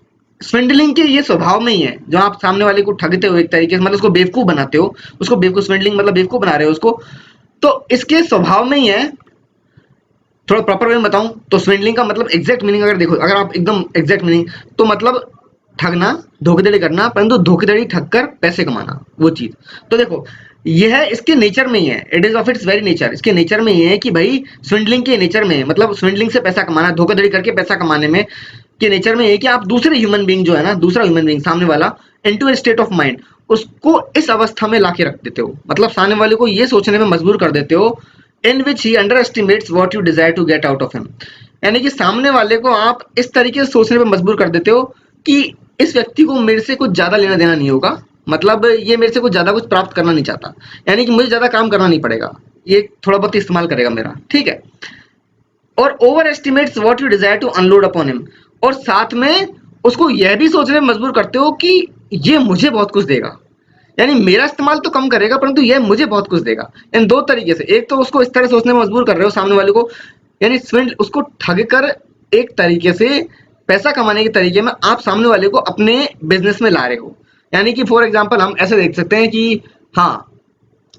स्विंडलिंग के ये स्वभाव में ही है, जो आप सामने वाले को ठगते हो एक तरीके से, मतलब उसको बेवकूफ बनाते हो, उसको बेवकूफ, स्विंडलिंग मतलब बेवकूफ बना रहे हो उसको। तो इसके स्वभाव में ही है। थोड़ा प्रॉपर वे में बताऊं तो स्विंडलिंग का मतलब एग्जैक्ट मीनिंग अगर देखो, अगर आप एकदम एग्जैक्ट मीनिंग, तो मतलब ठगना, धोखाधड़ी करना, परंतु धोखाधड़ी ठग कर पैसे कमाना, वो चीज। तो देखो, यह इसके नेचर में ही है, it is of its very nature. इसके नेचर में ही है कि भाई स्विंडलिंग के नेचर में, मतलब स्विंडलिंग से पैसा कमाना, धोखाधड़ी करके पैसा कमाने में के नेचर में है कि आप दूसरे ह्यूमन बीइंग जो है ना, दूसरा ह्यूमन बीइंग सामने वाला, into a state of mind, उसको इस अवस्था में लाके रख देते हो। मतलब सामने वाले को ये सोचने में मजबूर कर देते हो in which he underestimates what you desire to get out of him. यानी कि सामने वाले को आप इस तरीके से सोचने में मजबूर कर देते हो कि इस व्यक्ति को मेरे से कुछ ज्यादा लेना देना नहीं होगा, मतलब ये मेरे से कुछ ज्यादा कुछ प्राप्त करना नहीं चाहता, यानी कि मुझे ज्यादा काम करना नहीं पड़ेगा, ये थोड़ा बहुत इस्तेमाल करेगा मेरा, ठीक है। और overestimates what you desire to unload upon him, और साथ में उसको यह भी सोचने में मजबूर करते हो कि ये मुझे बहुत कुछ देगा, यानी मेरा इस्तेमाल तो कम करेगा परंतु यह मुझे बहुत कुछ देगा। इन दो तरीके से, एक तो उसको इस तरह सोचने में मजबूर कर रहे हो सामने वाले को, यानी स्विंड, उसको ठग कर एक तरीके से पैसा कमाने के तरीके में आप सामने वाले को अपने बिजनेस में ला रहे हो। यानी कि फॉर एग्जांपल हम ऐसे देख सकते हैं कि हाँ,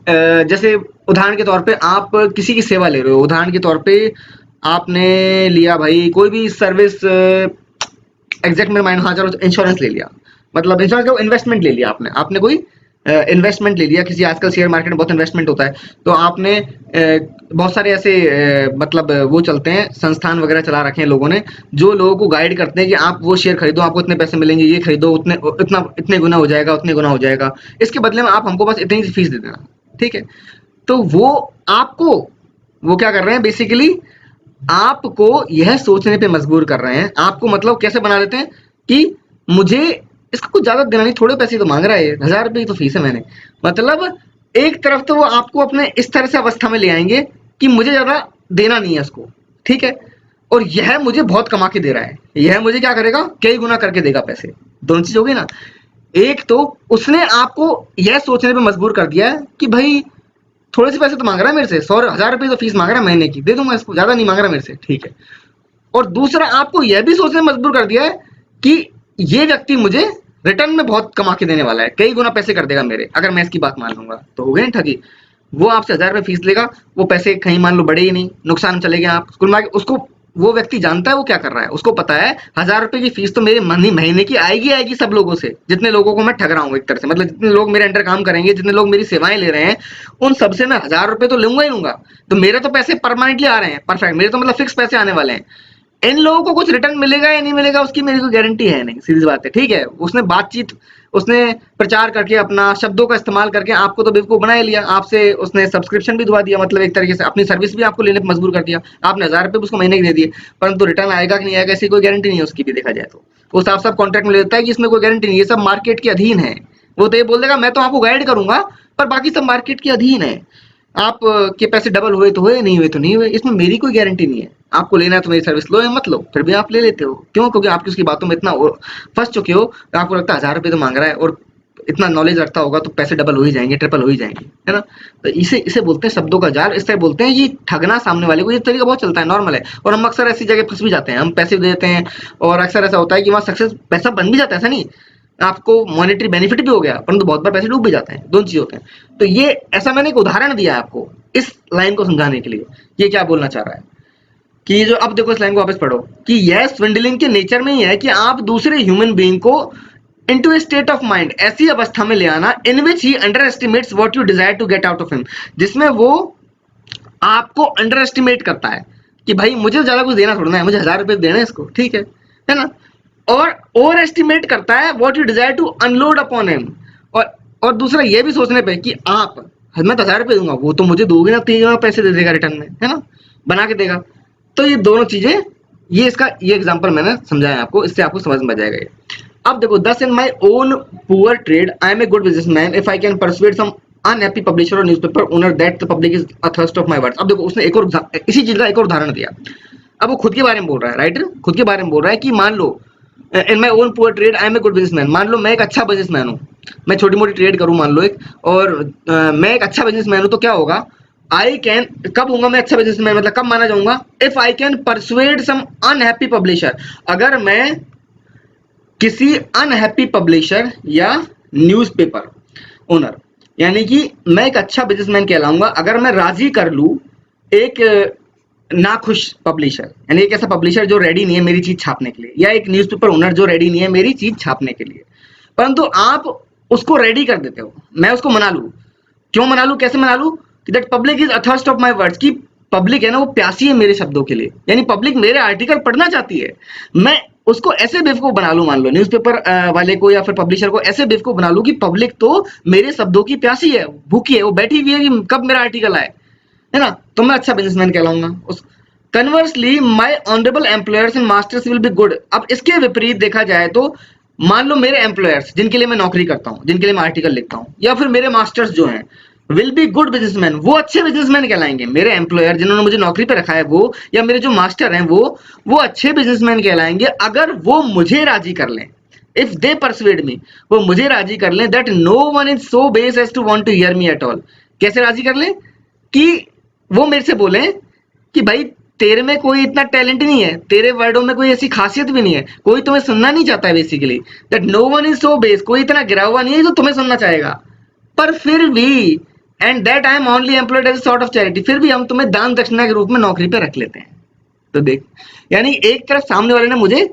जैसे उदाहरण के तौर पे आप किसी की सेवा ले रहे हो, उदाहरण के तौर पे आपने लिया भाई कोई भी सर्विस, एग्जैक्ट मेरे माइंड, हाँ चलो इंश्योरेंस ले लिया, मतलब इंश्योरेंस का इन्वेस्टमेंट ले लिया, आपने कोई इन्वेस्टमेंट ले लिया किसी, आजकल शेयर मार्केट में बहुत इन्वेस्टमेंट होता है, तो आपने बहुत सारे ऐसे मतलब वो चलते हैं, संस्थान वगैरह चला रखे हैं लोगों ने, जो लोगों को गाइड करते हैं कि आप वो शेयर खरीदो, आपको इतने पैसे मिलेंगे, ये खरीदो, इतने गुना हो जाएगा, उतने गुना हो जाएगा, इसके बदले में आप हमको बस इतनी सी फीस दे देना, ठीक है। तो वो आपको, वो क्या कर रहे हैं बेसिकली, आपको यह सोचने पे मजबूर कर रहे हैं, आपको मतलब कैसे बना देते हैं कि मुझे इसका कुछ ज्यादा देना नहीं, थोड़े पैसे तो मांग रहा है, 1000 रुपए की तो फीस है मैंने, मतलब एक तरफ तो वो आपको अपने इस तरह से अवस्था में ले आएंगे कि मुझे ज्यादा देना नहीं है उसको, ठीक है, और यह मुझे बहुत कमा के दे रहा है, यह मुझे क्या करेगा, कई गुना करके देगा पैसे। दोनों चीज होगी ना। एक तो उसने आपको यह सोचने पे मजबूर कर दिया है कि भाई थोड़े से पैसे तो मांग रहा है मेरे से, 100,000 रुपए तो फीस मांग रहा है महीने की, दे दूंगा इसको, ज्यादा नहीं मांग रहा मेरे से, ठीक है। और दूसरा आपको यह भी सोचने में मजबूर कर दिया है कि ये व्यक्ति मुझे रिटर्न में बहुत कमा के देने वाला है, कई गुना पैसे कर देगा मेरे, अगर मैं इसकी बात मान लूंगा, तो हो गई ना ठगी। वो आपसे 1000 रुपए फीस लेगा, वो पैसे कहीं मान लो बढ़े ही नहीं, नुकसान चले गए आप, कुल मिला के उसको, वो व्यक्ति जानता है वो क्या कर रहा है, उसको पता है 1000 रुपए की फीस तो मेरे महीने की आएगी आएगी, सब लोगों से, जितने लोगों को मैं ठग रहा हूँ एक तरह से, मतलब जितने लोग मेरे अंडर काम करेंगे, जितने लोग मेरी सेवाएं ले रहे हैं, उन सबसे मैं 1000 रुपए तो लूंगा ही लूंगा। तो मेरे तो पैसे परमानेंटली आ रहे हैं, परफेक्ट, मेरे तो मतलब फिक्स पैसे आने वाले हैं। इन लोगों को कुछ रिटर्न मिलेगा या नहीं मिलेगा उसकी मेरी कोई गारंटी है नहीं, सीधी बात है, ठीक है। उसने बातचीत, उसने प्रचार करके, अपना शब्दों का इस्तेमाल करके आपको तो बेवकूफ बना ही लिया, आपसे उसने सब्सक्रिप्शन भी दवा दिया, मतलब एक तरीके से अपनी सर्विस भी आपको लेने पर मजबूर कर दिया, आपने 1000 रुपए उसको महीने के दे दिए, परंतु रिटर्न आएगा कि नहीं आएगा इसकी कोई गारंटी नहीं है उसकी भी, देखा जाए तो वो साफ साफ कॉन्ट्रैक्ट में ले लेता है कि इसमें कोई गारंटी नहीं, ये सब मार्केट के अधीन है। वो तो ये बोल देगा मैं तो आपको गाइड करूंगा, पर बाकी सब मार्केट के अधीन है, आप के पैसे डबल हुए तो हुए, नहीं हुए तो नहीं हुए, इसमें मेरी कोई गारंटी नहीं है। आपको लेना है तो मेरी सर्विस लो या मत लो, फिर भी आप ले लेते हो, क्यों? क्योंकि आप उसकी बातों में इतना फंस चुके हो, आपको लगता है 1000 रुपए तो मांग रहा है, और इतना नॉलेज रखता होगा तो पैसे डबल हो ही जाएंगे, ट्रिपल हो ही जाएंगे, है ना। तो इसे इसे बोलते हैं शब्दों का जाल, इस तरह बोलते हैं, ये ठगना सामने वाले को, ये तरीका बहुत चलता है, नॉर्मल है, और हम अक्सर ऐसी जगह फंस भी जाते हैं, हम पैसे देते हैं और अक्सर ऐसा होता है कि वहाँ सक्सेस, पैसा बन भी जाता है, ऐसा नहीं, आपको मॉनेटरी बेनिफिट भी हो गया, परंतु बहुत बार पैसे डूब भी जाते हैं, दोनों चीज होते हैं। तो ये ऐसा मैंने एक उदाहरण दिया है आपको इस लाइन को समझाने के लिए, ये क्या बोलना चाह रहा है कि ये जो, अब देखो इस लाइन को वापस पढ़ो कि यह स्विंडलिंग के नेचर में ही है कि आप दूसरे ह्यूमन बीइंग को into a state of mind, ऐसी अवस्था में ले आना in which he underestimates what you desire to get out of him, जिसमें वो आपको अंडर एस्टिमेट करता है कि भाई मुझे ज्यादा कुछ देना थोड़ा है, मुझे 1000 रुपए देना है इसको, ठीक है ना। और ओवर एस्टिमेट करता है what you desire to unload upon him, और दूसरा ये भी सोचने पे कि आप मैं 10,000 रुपये दूंगा, वो तो मुझे दोगे ना 3 पैसे दे देगा रिटर्न में, है ना, बना के देगा। तो ये दोनों चीजें, ये एग्जांपल मैंने समझाया आपको, इससे आपको समझ में आ जाएगा ये। अब देखो, thus in my own poor trade I am a good businessman if I can persuade some unhappy publisher और newspaper owner that the public is a thirst of my words. अब देखो, उसने एक और इसी चीज का एक और उदाहरण दिया। अब वो खुद के बारे में बोल रहा है, राइटर खुद के बारे में बोल रहा है कि मान लो in my own poor trade I am a good businessman, मान लो मैं एक अच्छा बिजनेसमैन हूँ, मैं छोटी मोटी ट्रेड करूँ मान लो एक, और मैं एक अच्छा बिजनेसमैन हूँ, तो क्या होगा, आई कैन, कब होऊंगा मैं अच्छा बिजनेसमैन, मतलब कब माना जाऊंगा, if I can persuade some unhappy publisher, अगर मैं किसी अनहैप्पी पब्लिशर या न्यूज़पेपर ओनर, यानी कि मैं एक अच्छा बिजनेसमैन कहलाऊंगा अगर मैं राजी कर लूं एक नाखुश पब्लिशर, यानी एक ऐसा पब्लिशर जो रेडी नहीं है मेरी चीज छापने के लिए, या एक न्यूज़पेपर ओनर जो रेडी नहीं है मेरी चीज छापने के लिए, परंतु आप उसको रेडी कर देते हो, मैं उसको मना लूं। क्यों मना लूं, कैसे मना लूं, कि that public is athirst of my words, की पब्लिक है ना वो प्यासी है मेरे शब्दों के लिए, यानी पब्लिक मेरे आर्टिकल पढ़ना चाहती है। मैं उसको ऐसे बेवकूफ बना लूं, मान लो न्यूज़पेपर वाले को या फिर पब्लिशर को ऐसे बेवकूफ बना लूं कि पब्लिक तो मेरे शब्दों की प्यासी है, भूखी है, वो बैठी हुई है कि कब मेरा आर्टिकल आए, है ना, तो मैं अच्छा बिजनेसमैन कहलाऊंगा। उस conversely my honourable employers and masters will be good. अब इसके विपरीत देखा जाए तो मान लो मेरे एम्प्लॉयर्स जिनके लिए मैं नौकरी करता हूँ, जिनके लिए मैं आर्टिकल लिखता हूँ, या फिर मेरे मास्टर्स जो हैं, विल बी गुड बिजनेसमैन, वो अच्छे बिजनेसमैन कहलाएंगे। मेरे एम्प्लॉयर जिन्होंने मुझे नौकरी पे रखा है वो, या मेरे जो मास्टर हैं वो अच्छे बिजनेसमैन कहलाएंगे अगर वो मुझे राजी कर लें, इफ दे परसुएड मी, वो मुझे राजी कर लें, that no one is so base as to want to hear me at all. कैसे राजी कर लें, कि वो मेरे से बोले कि भाई तेरे में कोई इतना टैलेंट नहीं है, तेरे वर्डों में कोई ऐसी खासियत भी नहीं है, कोई तुम्हें सुनना नहीं चाहता है, basically that no one is so base, कोई इतना गिरा हुआ नहीं है जो तुम्हें सुनना चाहेगा, पर फिर भी, and that I am only employed as sort of charity, फिर भी हम तुम्हें दान दक्षिणा के रूप में नौकरी पे रख लेते हैं। तो देख, यानी एक तरफ सामने वाले ने मुझे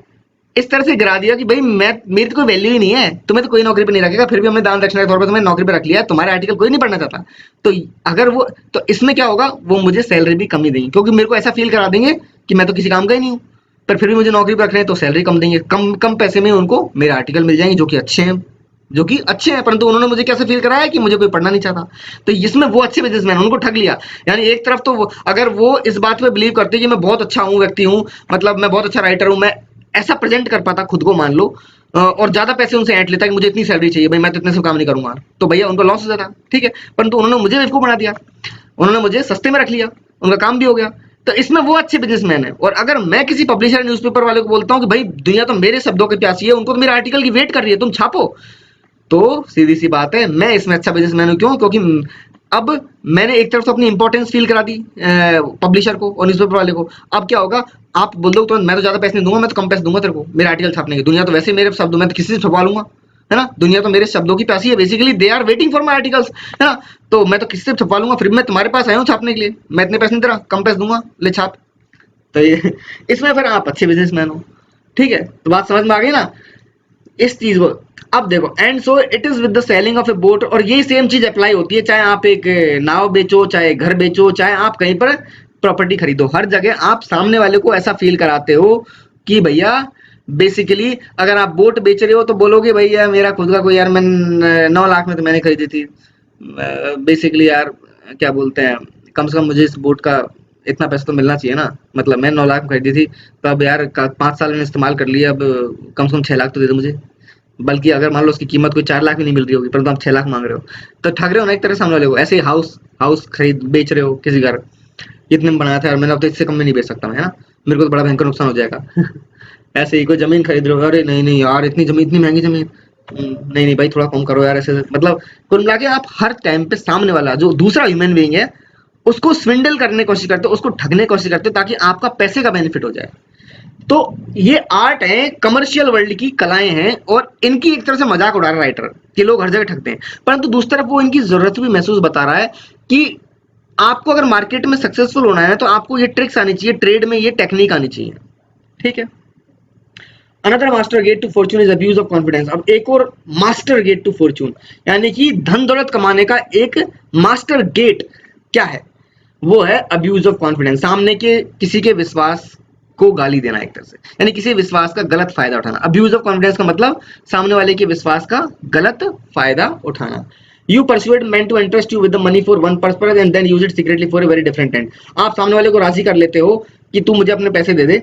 इस तरह से गिरा दिया कि भाई मैं, मेरी तो कोई वैल्यू ही नहीं है, तुम्हें तो कोई नौकरी पे नहीं रखेगा, फिर भी हमने दान दक्षिणा के तौर पर तुम्हें नौकरी पे रख लिया, तुम्हारे आर्टिकल कोई नहीं पढ़ना चाहता। तो अगर वो, तो इसमें क्या होगा, वो मुझे सैलरी भी कम ही देंगे, क्योंकि मेरे को ऐसा फील करा देंगे कि मैं तो किसी काम का ही नहीं हूँ, पर फिर भी मुझे नौकरी पे रख रहे हैं, तो सैलरी कम देंगे, कम कम पैसे में उनको मेरे आर्टिकल मिल जाएंगे जो कि अच्छे हैं, परंतु उन्होंने मुझे कैसे फील कराया कि मुझे कोई पढ़ना नहीं चाहता। तो इसमें वो अच्छे बिजनेसमैन, उनको ठग लिया। यानी एक तरफ तो वो, अगर वो इस बात पे बिलीव करते कि मैं बहुत अच्छा हूँ, व्यक्ति हूँ, मतलब मैं बहुत अच्छा राइटर हूँ, मैं ऐसा प्रेजेंट कर पाता खुद को मान लो, और ज्यादा पैसे उनसे ऐंठ लेता कि मुझे इतनी सैलरी चाहिए, भाई मैं तो इतने से काम नहीं करूंगा, तो भैया उनको लॉस हो जाता, ठीक है, परंतु उन्होंने मुझे बेवकूफ बना दिया, उन्होंने मुझे सस्ते में रख लिया, उनका काम भी हो गया। तो इसमें वो अच्छे बिजनेसमैन है। और अगर मैं किसी पब्लिशर न्यूज़पेपर वाले को बोलता हूँ कि भाई दुनिया तो मेरे शब्दों की प्यासी है, उनको तो मेरे आर्टिकल की वेट कर रही है, तुम छापो, तो सीधी सी बात है मैं इसमें अच्छा बिजनेसमैन हूँ। क्यों, क्योंकि अब मैंने एक तरफ से अपनी इंपॉर्टेंस फील करा दी पब्लिशर को और न्यूज़पेपर वाले को। अब क्या होगा, आप बोल दो तो मैं तो ज्यादा पैसे नहीं दूंगा, मैं तो कम पैसे दूंगा तेरे को मेरे आर्टिकल छापने के, दुनिया तो वैसे मेरे शब्द, मैं तो किसी से छपवा लूंगा, है ना, दुनिया तो मेरे शब्दों की प्यासी है, basically they are waiting for my articles, है ना, तो मैं तो किसी से छपवा लूंगा, फिर मैं तुम्हारे पास आया हूँ छापने के लिए, मैं इतने पैसे नहीं दे रहा, कम पैसे दूंगा, ले छाप। तो ये इसमें फिर आप अच्छे बिजनेसमैन हो, ठीक है, तो बात समझ में आ गई ना इस चीज को। अब देखो, and so it is with the selling of A boat, और ये सेम चीज अप्लाई होती है चाहे आप एक नाव बेचो, चाहे घर बेचो, चाहे आप कहीं पर प्रॉपर्टी खरीदो, हर जगह आप सामने वाले को ऐसा फील कराते हो कि भैया बेसिकली अगर आप बोट बेच रहे हो तो बोलोगे भैया मेरा खुद का कोई, यार मैं 9 लाख में तो मैंने खरीदी थी, बेसिकली यार क्या बोलते हैं, कम से कम मुझे इस बोट का इतना पैसा तो मिलना चाहिए ना, मतलब मैं 9 लाख में खरीदी थी, तो अब यार 5 साल में इस्तेमाल कर लिया, अब कम से कम 6 लाख तो दे दो मुझे, बल्कि अगर मान लो उसकी कीमत कोई 4 लाख भी नहीं मिल रही होगी, परंतु आप 6 लाख मांग रहे हो, तो ठग रहे हो ना एक तरह सामने वाले को। ऐसे ही हाउस हाउस खरीद बेच रहे हो, किसी घर इतने में बनाया था यार मैंने, अब तो इससे कम में नहीं बेच सकता मैं, है ना, मेरे को तो बड़ा भयंकर नुकसान हो जाएगा। ऐसे ही कोई जमीन खरीद रहे हो, अरे नहीं नहीं यार इतनी जमीन, इतनी महंगी जमीन, नहीं नहीं भाई थोड़ा कम करो यार, ऐसे मतलब कुल मिला के आप हर टाइम पे सामने वाला जो दूसरा ह्यूमन बीइंग है उसको स्विंडल करने की कोशिश करते हो, उसको ठगने की कोशिश करते हो, ताकि आपका पैसे का बेनिफिट हो जाए। तो ये आर्ट है, कमर्शियल वर्ल्ड की कलाएं हैं, और इनकी एक तरह से मजाक उड़ा रहा है राइटर कि लोग हर जगह ठगते हैं, परंतु दूसरी तरफ वो इनकी जरूरत भी महसूस बता रहा है कि आपको अगर मार्केट में सक्सेसफुल होना है तो आपको ये ट्रिक्स आनी चाहिए, ट्रेड में ये टेक्निक आनी चाहिए, ठीक है। Another master gate to fortune is abuse of confidence. अब एक और मास्टर गेट टू फॉर्च्यून, यानी कि धन दौलत कमाने का एक मास्टर गेट क्या है, वो है अब्यूज ऑफ कॉन्फिडेंस, सामने के किसी के विश्वास को गाली देना, एक तरह से यानी किसी विश्वास का गलत फायदा उठाना। अब्यूज ऑफ कॉन्फिडेंस का मतलब सामने वाले के विश्वास का गलत फायदा उठाना। You persuade man to interest you with the money for one purpose and then use it secretly for a very different end. आप सामने वाले को राजी कर लेते हो कि तू मुझे अपने पैसे दे दे,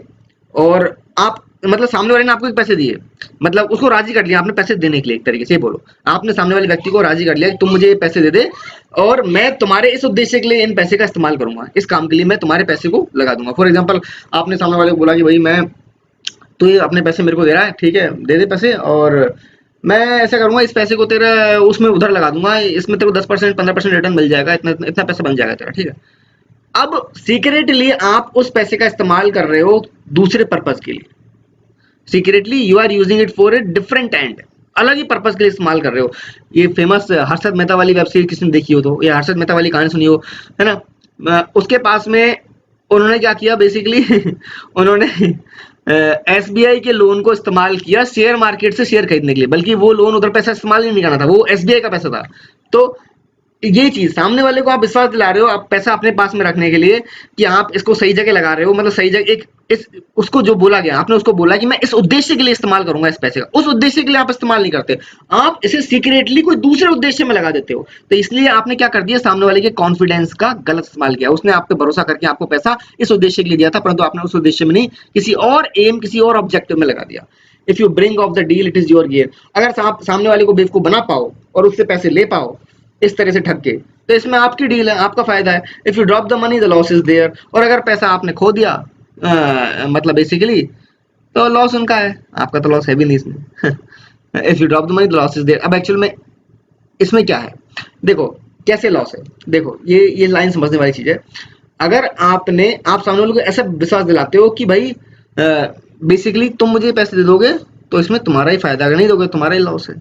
और आप मतलब सामने वाले ने आपको एक पैसे दिए, मतलब उसको राजी कर लिया आपने पैसे देने के लिए, एक तरीके से बोलो आपने सामने वाले व्यक्ति को राजी कर लिया कि तुम मुझे ये पैसे दे दे और मैं तुम्हारे इस उद्देश्य के लिए इन पैसे का इस्तेमाल करूंगा, इस काम के लिए मैं तुम्हारे पैसे को लगा दूंगा। फॉर एग्जाम्पल आपने सामने वाले को बोला कि भाई मैं, तू ये अपने पैसे मेरे को दे रहा है, ठीक है दे दे पैसे, और मैं ऐसा करूंगा इस पैसे को तेरा उसमें उधर लगा दूंगा, इसमें तेरे को 10% 15% रिटर्न मिल जाएगा, इतना इतना पैसा बन जाएगा तेरा, ठीक है। अब सीक्रेटली आप उस पैसे का इस्तेमाल कर रहे हो दूसरे पर्पज के लिए, secretly you are using it for a different end, अलग ही पर्पज के लिए इस्तेमाल कर रहे हो। ये फेमस हर्षद मेहता वाली वेब सीरीज किसने देखी हो तो, या हर्षद मेहता वाली कहानी सुनी हो, है ना, उसके पास में उन्होंने क्या किया बेसिकली उन्होंने एसबीआई के लोन को इस्तेमाल किया शेयर मार्केट से शेयर खरीदने के लिए, बल्कि वो लोन उधर पैसा इस्तेमाल ही नहीं करना था, वो एसबीआई का पैसा था। तो ये चीज सामने वाले को आप विश्वास दिला रहे हो, आप पैसा अपने पास में रखने के लिए कि आप इसको सही जगह लगा रहे हो, मतलब सही जगह एक इस उसको जो बोला गया आपने उसको बोला कि मैं इस उद्देश्य के लिए इस्तेमाल करूंगा इस पैसे का, उस उद्देश्य के लिए आप इस्तेमाल नहीं करते, आप इसे सीक्रेटली कोई दूसरे उद्देश्य में लगा देते हो। तो इसलिए आपने क्या कर दिया, सामने वाले के कॉन्फिडेंस का गलत इस्तेमाल किया, उसने आप पे भरोसा करके आपको पैसा इस उद्देश्य के लिए दिया था, परंतु आपने उस उद्देश्य में नहीं किसी और एम किसी और ऑब्जेक्टिव में लगा दिया। If you bring of the deal it is your gear, अगर आप सामने वाले को बेवकूफ बना पाओ और उससे पैसे ले पाओ इस तरह से ठग के, तो इसमें आपकी डील है, आपका फायदा है। If you drop the money the loss is there, और अगर पैसा आपने खो दिया मतलब बेसिकली तो लॉस उनका है, आपका तो लॉस है भी नहीं इसमें if you drop the money the loss is there. अब एक्चुअल में इसमें क्या है, देखो कैसे लॉस है, देखो ये लाइन समझने वाली चीज है। अगर आपने आप सामने वाले को ऐसा विश्वास दिलाते हो कि भाई बेसिकली तुम मुझे पैसे दे दोगे तो इसमें तुम्हारा ही फायदा, अगर नहीं दोगे तुम्हारा ही लॉस है,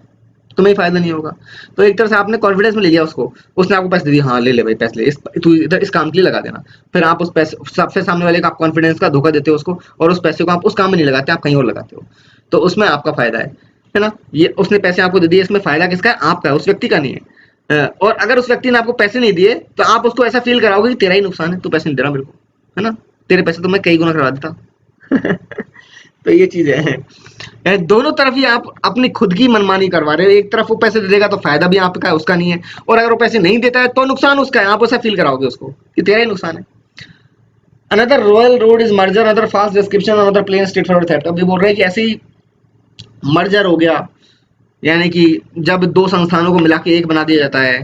तुम्हें फायदा नहीं होगा। तो एक तरह से आपने कॉन्फिडेंस में ले लिया उसको, उसने आपको पैसे दे दिए, हाँ ले ले भाई पैसे ले, तू इधर इस काम के लिए लगा देना, फिर आप उस पैसे सबसे सामने वाले का आप कॉन्फिडेंस का धोखा देते हो उसको, और उस पैसे को आप उस काम में नहीं लगाते, आप कहीं और लगाते हो, तो उसमें आपका फायदा है ना। ये उसने पैसे आपको दे दिए, इसमें फायदा किसका है, आपका है, उस व्यक्ति का नहीं है। और अगर उस व्यक्ति ने आपको पैसे नहीं दिए तो आप उसको ऐसा फील कराओगे कि तेरा ही नुकसान है, तू पैसे नहीं दे रहा मेरे को, है ना, तेरे पैसे तो मैं कई गुना करवा देता तो ये चीज है, दोनों तरफ ही आप अपनी खुद की मनमानी करवा रहे हो। एक तरफ वो पैसे दे देगा तो फायदा भी आपका है, उसका नहीं है, और अगर वो पैसे नहीं देता है तो नुकसान उसका है, आप ऐसा फील कराओगे उसको कि तेरा ही नुकसान है। Another royal road is merger, another fast description, another plain straightforward theft. अब ये बोल रहे हैं कि ऐसे ही मर्जर हो गया, यानी कि जब दो संस्थानों को मिला के एक बना दिया जाता है,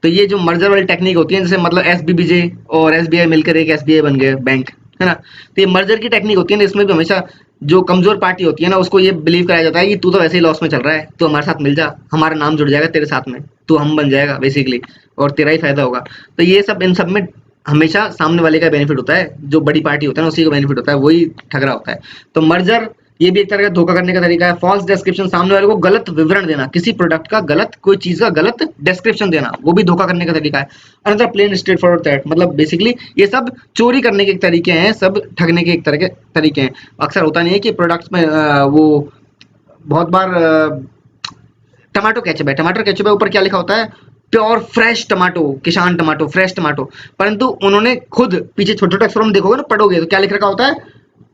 तो ये जो मर्जर वाली टेक्निक होती है, जैसे मतलब एसबीबीजे और एसबीआई मिलकर एक एसबीआई बन गए बैंक, है ना, तो ये मर्जर की टेक्निक होती है ना, इसमें भी हमेशा जो कमजोर पार्टी होती है ना उसको ये बिलीव कराया जाता है कि तू तो वैसे ही लॉस में चल रहा है, तू हमारे साथ मिल जा, हमारा नाम जुड़ जाएगा तेरे साथ में, तू हम बन जाएगा बेसिकली, और तेरा ही फायदा होगा। तो ये सब इन सब में हमेशा सामने वाले का बेनिफिट होता है, जो बड़ी पार्टी होता है ना उसी का बेनिफिट होता है, वही ठग रहा होता है। तो मर्जर ये भी एक तरह का धोखा करने का तरीका है। फॉल्स डिस्क्रिप्शन, सामने वाले को गलत विवरण देना, किसी प्रोडक्ट का गलत, कोई चीज का गलत डिस्क्रिप्शन देना, वो भी धोखा करने का तरीका है। Another plain straightforward threat, मतलब बेसिकली ये सब चोरी करने के एक तरीके हैं, सब ठगने के एक तरह के तरीके हैं। अक्सर होता नहीं है कि प्रोडक्ट्स में वो बहुत बार टमाटो केचप है, टमाटर केचप है, ऊपर क्या लिखा होता है, प्योर फ्रेश टमाटो, किसान टमाटो, फ्रेश टमाटो, परंतु उन्होंने खुद पीछे छोटे छोटे अक्षरों में देखोगे ना, पढ़ोगे तो क्या लिख रखा होता है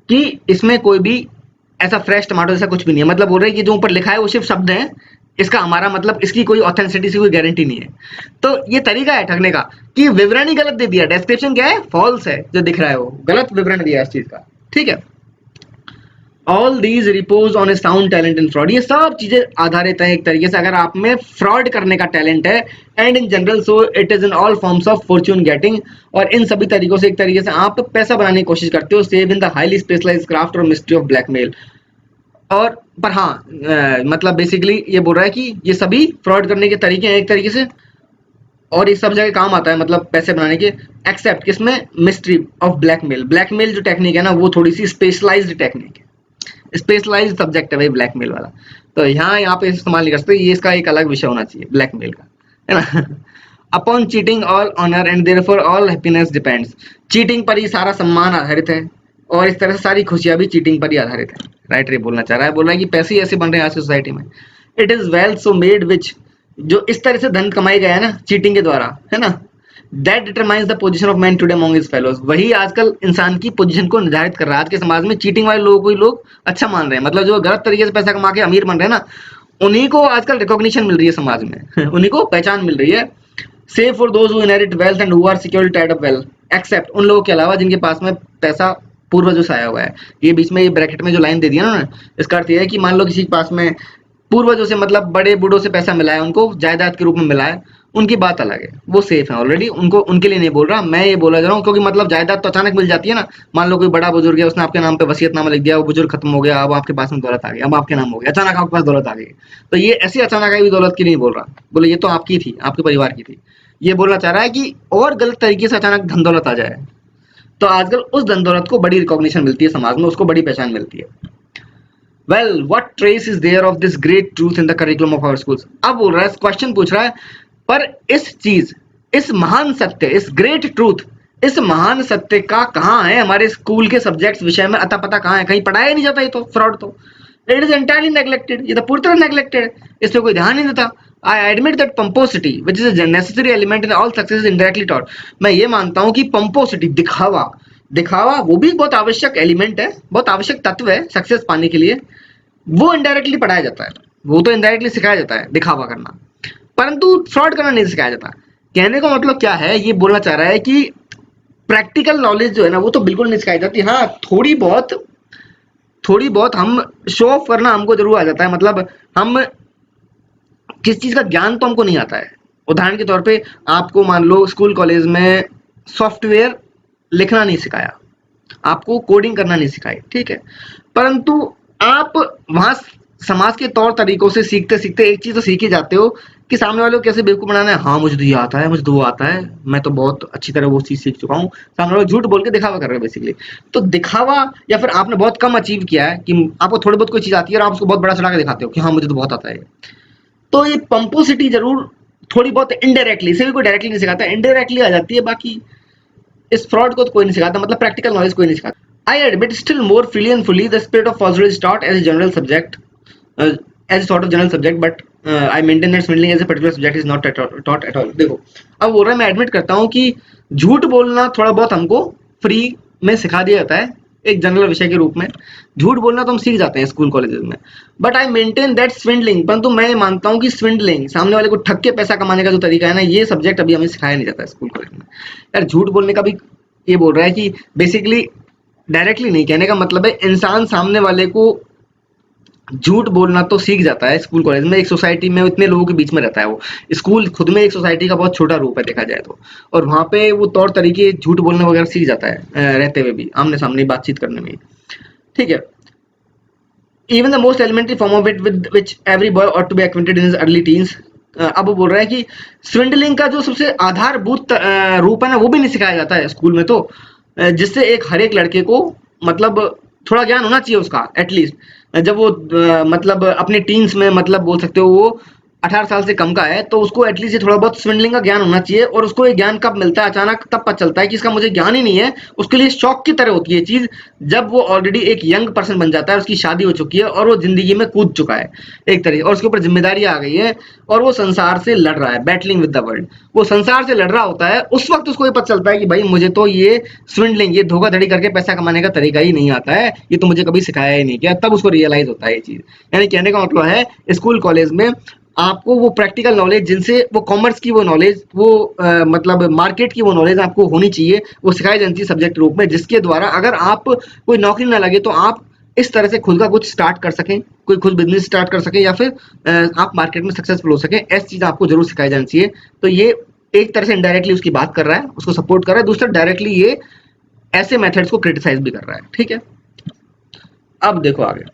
कि इसमें कोई भी ऐसा फ्रेश टमाटो जैसा कुछ भी नहीं है। मतलब बोल रहे हैं कि जो ऊपर लिखा है वो सिर्फ शब्द हैं, इसका हमारा मतलब इसकी कोई ऑथेंटिसिटी कोई गारंटी नहीं है। तो ये तरीका है ठगने का कि विवरण ही गलत दे दिया, डिस्क्रिप्शन क्या है, फॉल्स है, जो दिख रहा है वो गलत विवरण दिया इस चीज का, ठीक है। All these repose on A sound talent in fraud, ये सब चीजें आधारित है एक तरीके से अगर आप में फ्रॉड करने का टैलेंट है, and in general so it is in all forms of Fortune getting, और इन सभी तरीकों से एक तरीके से आप पैसा बनाने की कोशिश करते हो, save in the highly specialised craft और मिस्ट्री ऑफ ब्लैकमेल। और पर हाँ मतलब बेसिकली ये बोल रहा है कि ये सभी फ्रॉड करने के तरीके हैं एक तरीके से, और ये सब जगह काम आता है मतलब पैसे बनाने के, एक्सेप्ट किसमें, मिस्ट्री ऑफ ब्लैकमेल। ब्लैकमेल जो टेक्निक है ना वो थोड़ी सी स्पेशलाइज्ड टेक्निक है, स्पेशलाइज्ड सब्जेक्ट है भाई ब्लैकमेल वाला, तो यहाँ पे इस्तेमाल नहीं कर सकते, ये इसका एक अलग विषय होना चाहिए ब्लैकमेल का, है ना। Upon cheating all honour and therefore all happiness depends, cheating पर ही सारा सम्मान आधारित है, और इस तरह से सारी खुशियां भी चीटिंग पर ही आधारित है। राइटर ये बोलना चाह रहा है, बोल रहा है कि पैसे ही ऐसे बन रहे हैं आज की सोसाइटी में। It is wealth so made which, जो इस तरह से धन कमाई गया है ना चीटिंग के द्वारा, है ना, that determines the position of man today among his fellows, वही आजकल इंसान की पोजीशन को निर्धारित कर रहा है। आज के समाज में चीटिंग वाले लोगों को ही लोग अच्छा मान रहे हैं, मतलब जो गलत तरीके से पैसा कमा के अमीर बन रहे हैं ना, उन्हीं को आजकल रिकॉग्निशन मिल रही है समाज में उन्हीं को पहचान मिल रही है। Save for those who inherit wealth and who are securely tied up well, except उन लोगों के अलावा जिनके पास में पैसा पूर्वजों से आया हुआ है। ये बीच में ये ब्रैकेट में जो लाइन दे दिया ना उन्होंने, इसका अर्थ ये है कि मान लो किसी के पास में पूर्वजों से मतलब बड़े बूढ़ों से पैसा मिला है, उनको जायदाद के रूप में मिला है, उनकी बात अलग है, वो सेफ है ऑलरेडी, उनको उनके लिए नहीं बोल रहा मैं, ये बोला जा रहा हूँ क्योंकि मतलब जायदाद तो अचानक मिल जाती है ना। मान लो कोई बड़ा बुजुर्ग है, उसने आपके नाम पे वसीयतनामा लिख दिया, वो बुजुर्ग खत्म हो गया, अब आपके पास में दौलत आ गई, अब आपके नाम हो गया, अचानक आपके पास दौलत आ गई। तो ये ऐसी अचानक आई हुई दौलत की नहीं बोल रहा, बोले ये तो आपकी थी, आपके परिवार की थी। ये बोलना चाह रहा है कि और गलत तरीके से अचानक धन दौलत आ जाए, तो आजकल उस धन दौलत को बड़ी रिकॉग्निशन मिलती है समाज में, उसको बड़ी पहचान मिलती है। Well what trace is there of this great truth in the curriculum of our schools. अब बोल रहा है, क्वेश्चन पूछ रहा है, पर इस चीज, इस महान सत्य, इस ग्रेट ट्रूथ, इस महान सत्य का कहाँ है हमारे स्कूल के सब्जेक्ट्स विषय में, अता पता कहाँ है, कहीं पढ़ाया ही नहीं जाता। ये तो फ्रॉड, तो इट इज एंटायरली नेग्लेक्टेड, ये तो पूरी तरह नेग्लेक्टेड है, इसमें कोई ध्यान नहीं देता। I admit that pomposity which is a necessary element in all success indirectly taught. मैं ये मानता हूँ कि पंपोसिटी, दिखावा, दिखावा वो भी बहुत आवश्यक एलिमेंट है, बहुत आवश्यक तत्व है सक्सेस पाने के लिए, वो इनडायरेक्टली पढ़ाया जाता है, वो तो इनडायरेक्टली सिखाया जाता है दिखावा करना, परंतु फ्रॉड करना नहीं सिखाया जाता। कहने का मतलब क्या है, ये बोलना चाह रहा है कि प्रैक्टिकल नॉलेज जो है ना वो तो बिल्कुल नहीं सिखाई जाती। हाँ, थोड़ी बहुत हम शो ऑफ करना हमको जरूर आ जाता है, मतलब हम किस चीज का ज्ञान तो हमको नहीं आता है। उदाहरण के तौर पे आपको मान लो स्कूल कॉलेज में सॉफ्टवेयर लिखना नहीं सिखाया, आपको कोडिंग करना नहीं सिखाई, ठीक है, परंतु आप वहां समाज के तौर तरीकों से सीखते सीखते एक चीज तो सीख ही जाते हो कि सामने वाले को कैसे बेवकूफ बनाना है। हाँ मुझे तो ये आता है, मुझे तो वो आता है, मैं तो बहुत अच्छी तरह वो चीज सीख चुका हूँ, सामने वाले झूठ बोल के दिखावा कर रहे हैं बेसिकली। तो दिखावा, या फिर आपने बहुत कम अचीव किया है कि आपको थोड़ी बहुत कोई चीज आती है और आप उसको बहुत बड़ा चढ़ा के दिखाते हो कि हाँ मुझे तो बहुत आता है, तो ये पंपोसिटी जरूर थोड़ी बहुत इनडायरेक्टली, इसे भी कोई डायरेक्टली नहीं सिखाता, इनडायरेक्टली आ जाती है। बाकी इस फ्रॉड को तो कोई नहीं सिखाता, मतलब प्रैक्टिकल नॉलेज कोई नहीं सिखाता। I admit still more freely and fully the spirit of falsehood is taught as a general subject, as a sort of general subject, but I maintain that swindling as a particular subject is not taught at all। देखो अब बोल रहा है, मैं admit करता हूँ कि झूठ बोलना थोड़ा बहुत हमको फ्री में सिखा दिया जाता है, एक जनरल विषय के रूप में झूठ बोलना तो हम सीख जाते हैं स्कूल कॉलेजेस में, but I maintain that swindling, परंतु मैं मानता हूँ कि स्विंडलिंग, सामने वाले को ठग के पैसा कमाने का जो तरीका है ना, ये सब्जेक्ट अभी हमें सिखाया नहीं जाता है स्कूल कॉलेज में। यार झूठ बोलने का भी ये बोल रहा है कि बेसिकली डायरेक्टली नहीं, कहने का मतलब है इंसान सामने वाले को झूठ बोलना तो सीख जाता है स्कूल कॉलेज में, एक सोसाइटी में इतने लोगों के बीच में रहता है वो, स्कूल खुद में एक सोसाइटी का बहुत छोटा रूप है देखा जाए तो, और वहां पे वो तौर तरीके झूठ बोलने वगैरह सीख जाता है रहते हुए भी, आमने सामने बातचीत करने में, ठीक है। Even the most elementary form of it with which every boy ought to be acquainted in his early teens. अब वो बोल रहा है कि स्विंडलिंग का जो सबसे आधारभूत रूप है ना वो भी नहीं सिखाया जाता है स्कूल में, तो जिससे एक हर एक लड़के को मतलब थोड़ा ज्ञान होना चाहिए उसका एटलीस्ट, जब वो मतलब अपने टीन्स में, मतलब बोल सकते हो वो 18 साल से कम का है, तो उसको एटलीस्ट ये थोड़ा बहुत स्विंडलिंग का ज्ञान होना चाहिए। और उसको ये ज्ञान कब मिलता है, अचानक तब पता चलता है कि इसका मुझे ज्ञान ही नहीं है, उसके लिए शौक की तरह होती है चीज, जब वो ऑलरेडी एक यंग पर्सन बन जाता है, उसकी शादी हो चुकी है और वो जिंदगी में कूद चुका है एक तरह, और उसके ऊपर जिम्मेदारी आ गई है और वो संसार से लड़ रहा है, बैटलिंग विद द वर्ल्ड, वो संसार से लड़ रहा होता है। उस वक्त उसको ये पता चलता है कि भाई मुझे तो ये स्विंडलिंग, ये धोखाधड़ी करके पैसा कमाने का तरीका ही नहीं आता है, ये तो मुझे कभी सिखाया ही नहीं गया, तब उसको रियलाइज होता है ये चीज। यानी कहने का मतलब है स्कूल कॉलेज में आपको वो प्रैक्टिकल नॉलेज, जिनसे वो कॉमर्स की वो नॉलेज, वो मतलब मार्केट की वो नॉलेज आपको होनी चाहिए, वो सिखाई जानी चाहिए सब्जेक्ट रूप में, जिसके द्वारा अगर आप कोई नौकरी ना लगे तो आप इस तरह से खुद का कुछ स्टार्ट कर सकें, कोई खुद बिजनेस स्टार्ट कर सकें, या फिर आप मार्केट में सक्सेसफुल हो सकें, ऐसी चीज आपको जरूर सिखाई जानी चाहिए। तो ये एक तरह से इनडायरेक्टली उसकी बात कर रहा है, उसको सपोर्ट कर रहा है, दूसरा डायरेक्टली ये ऐसे मेथड्स को क्रिटिसाइज भी कर रहा है, ठीक है। अब देखो आगे,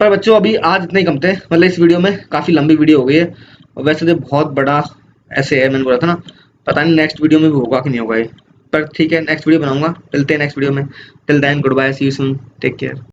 पर बच्चों अभी आज इतने ही कम थे, मतलब इस वीडियो में काफी लंबी वीडियो हो गई है, और वैसे तो बहुत बड़ा ऐसे है, मैंने बोला था ना, पता नहीं नेक्स्ट वीडियो में भी होगा कि नहीं होगा ये, पर ठीक है नेक्स्ट वीडियो बनाऊंगा, मिलते हैं नेक्स्ट वीडियो में, till then goodbye, see you soon, take care.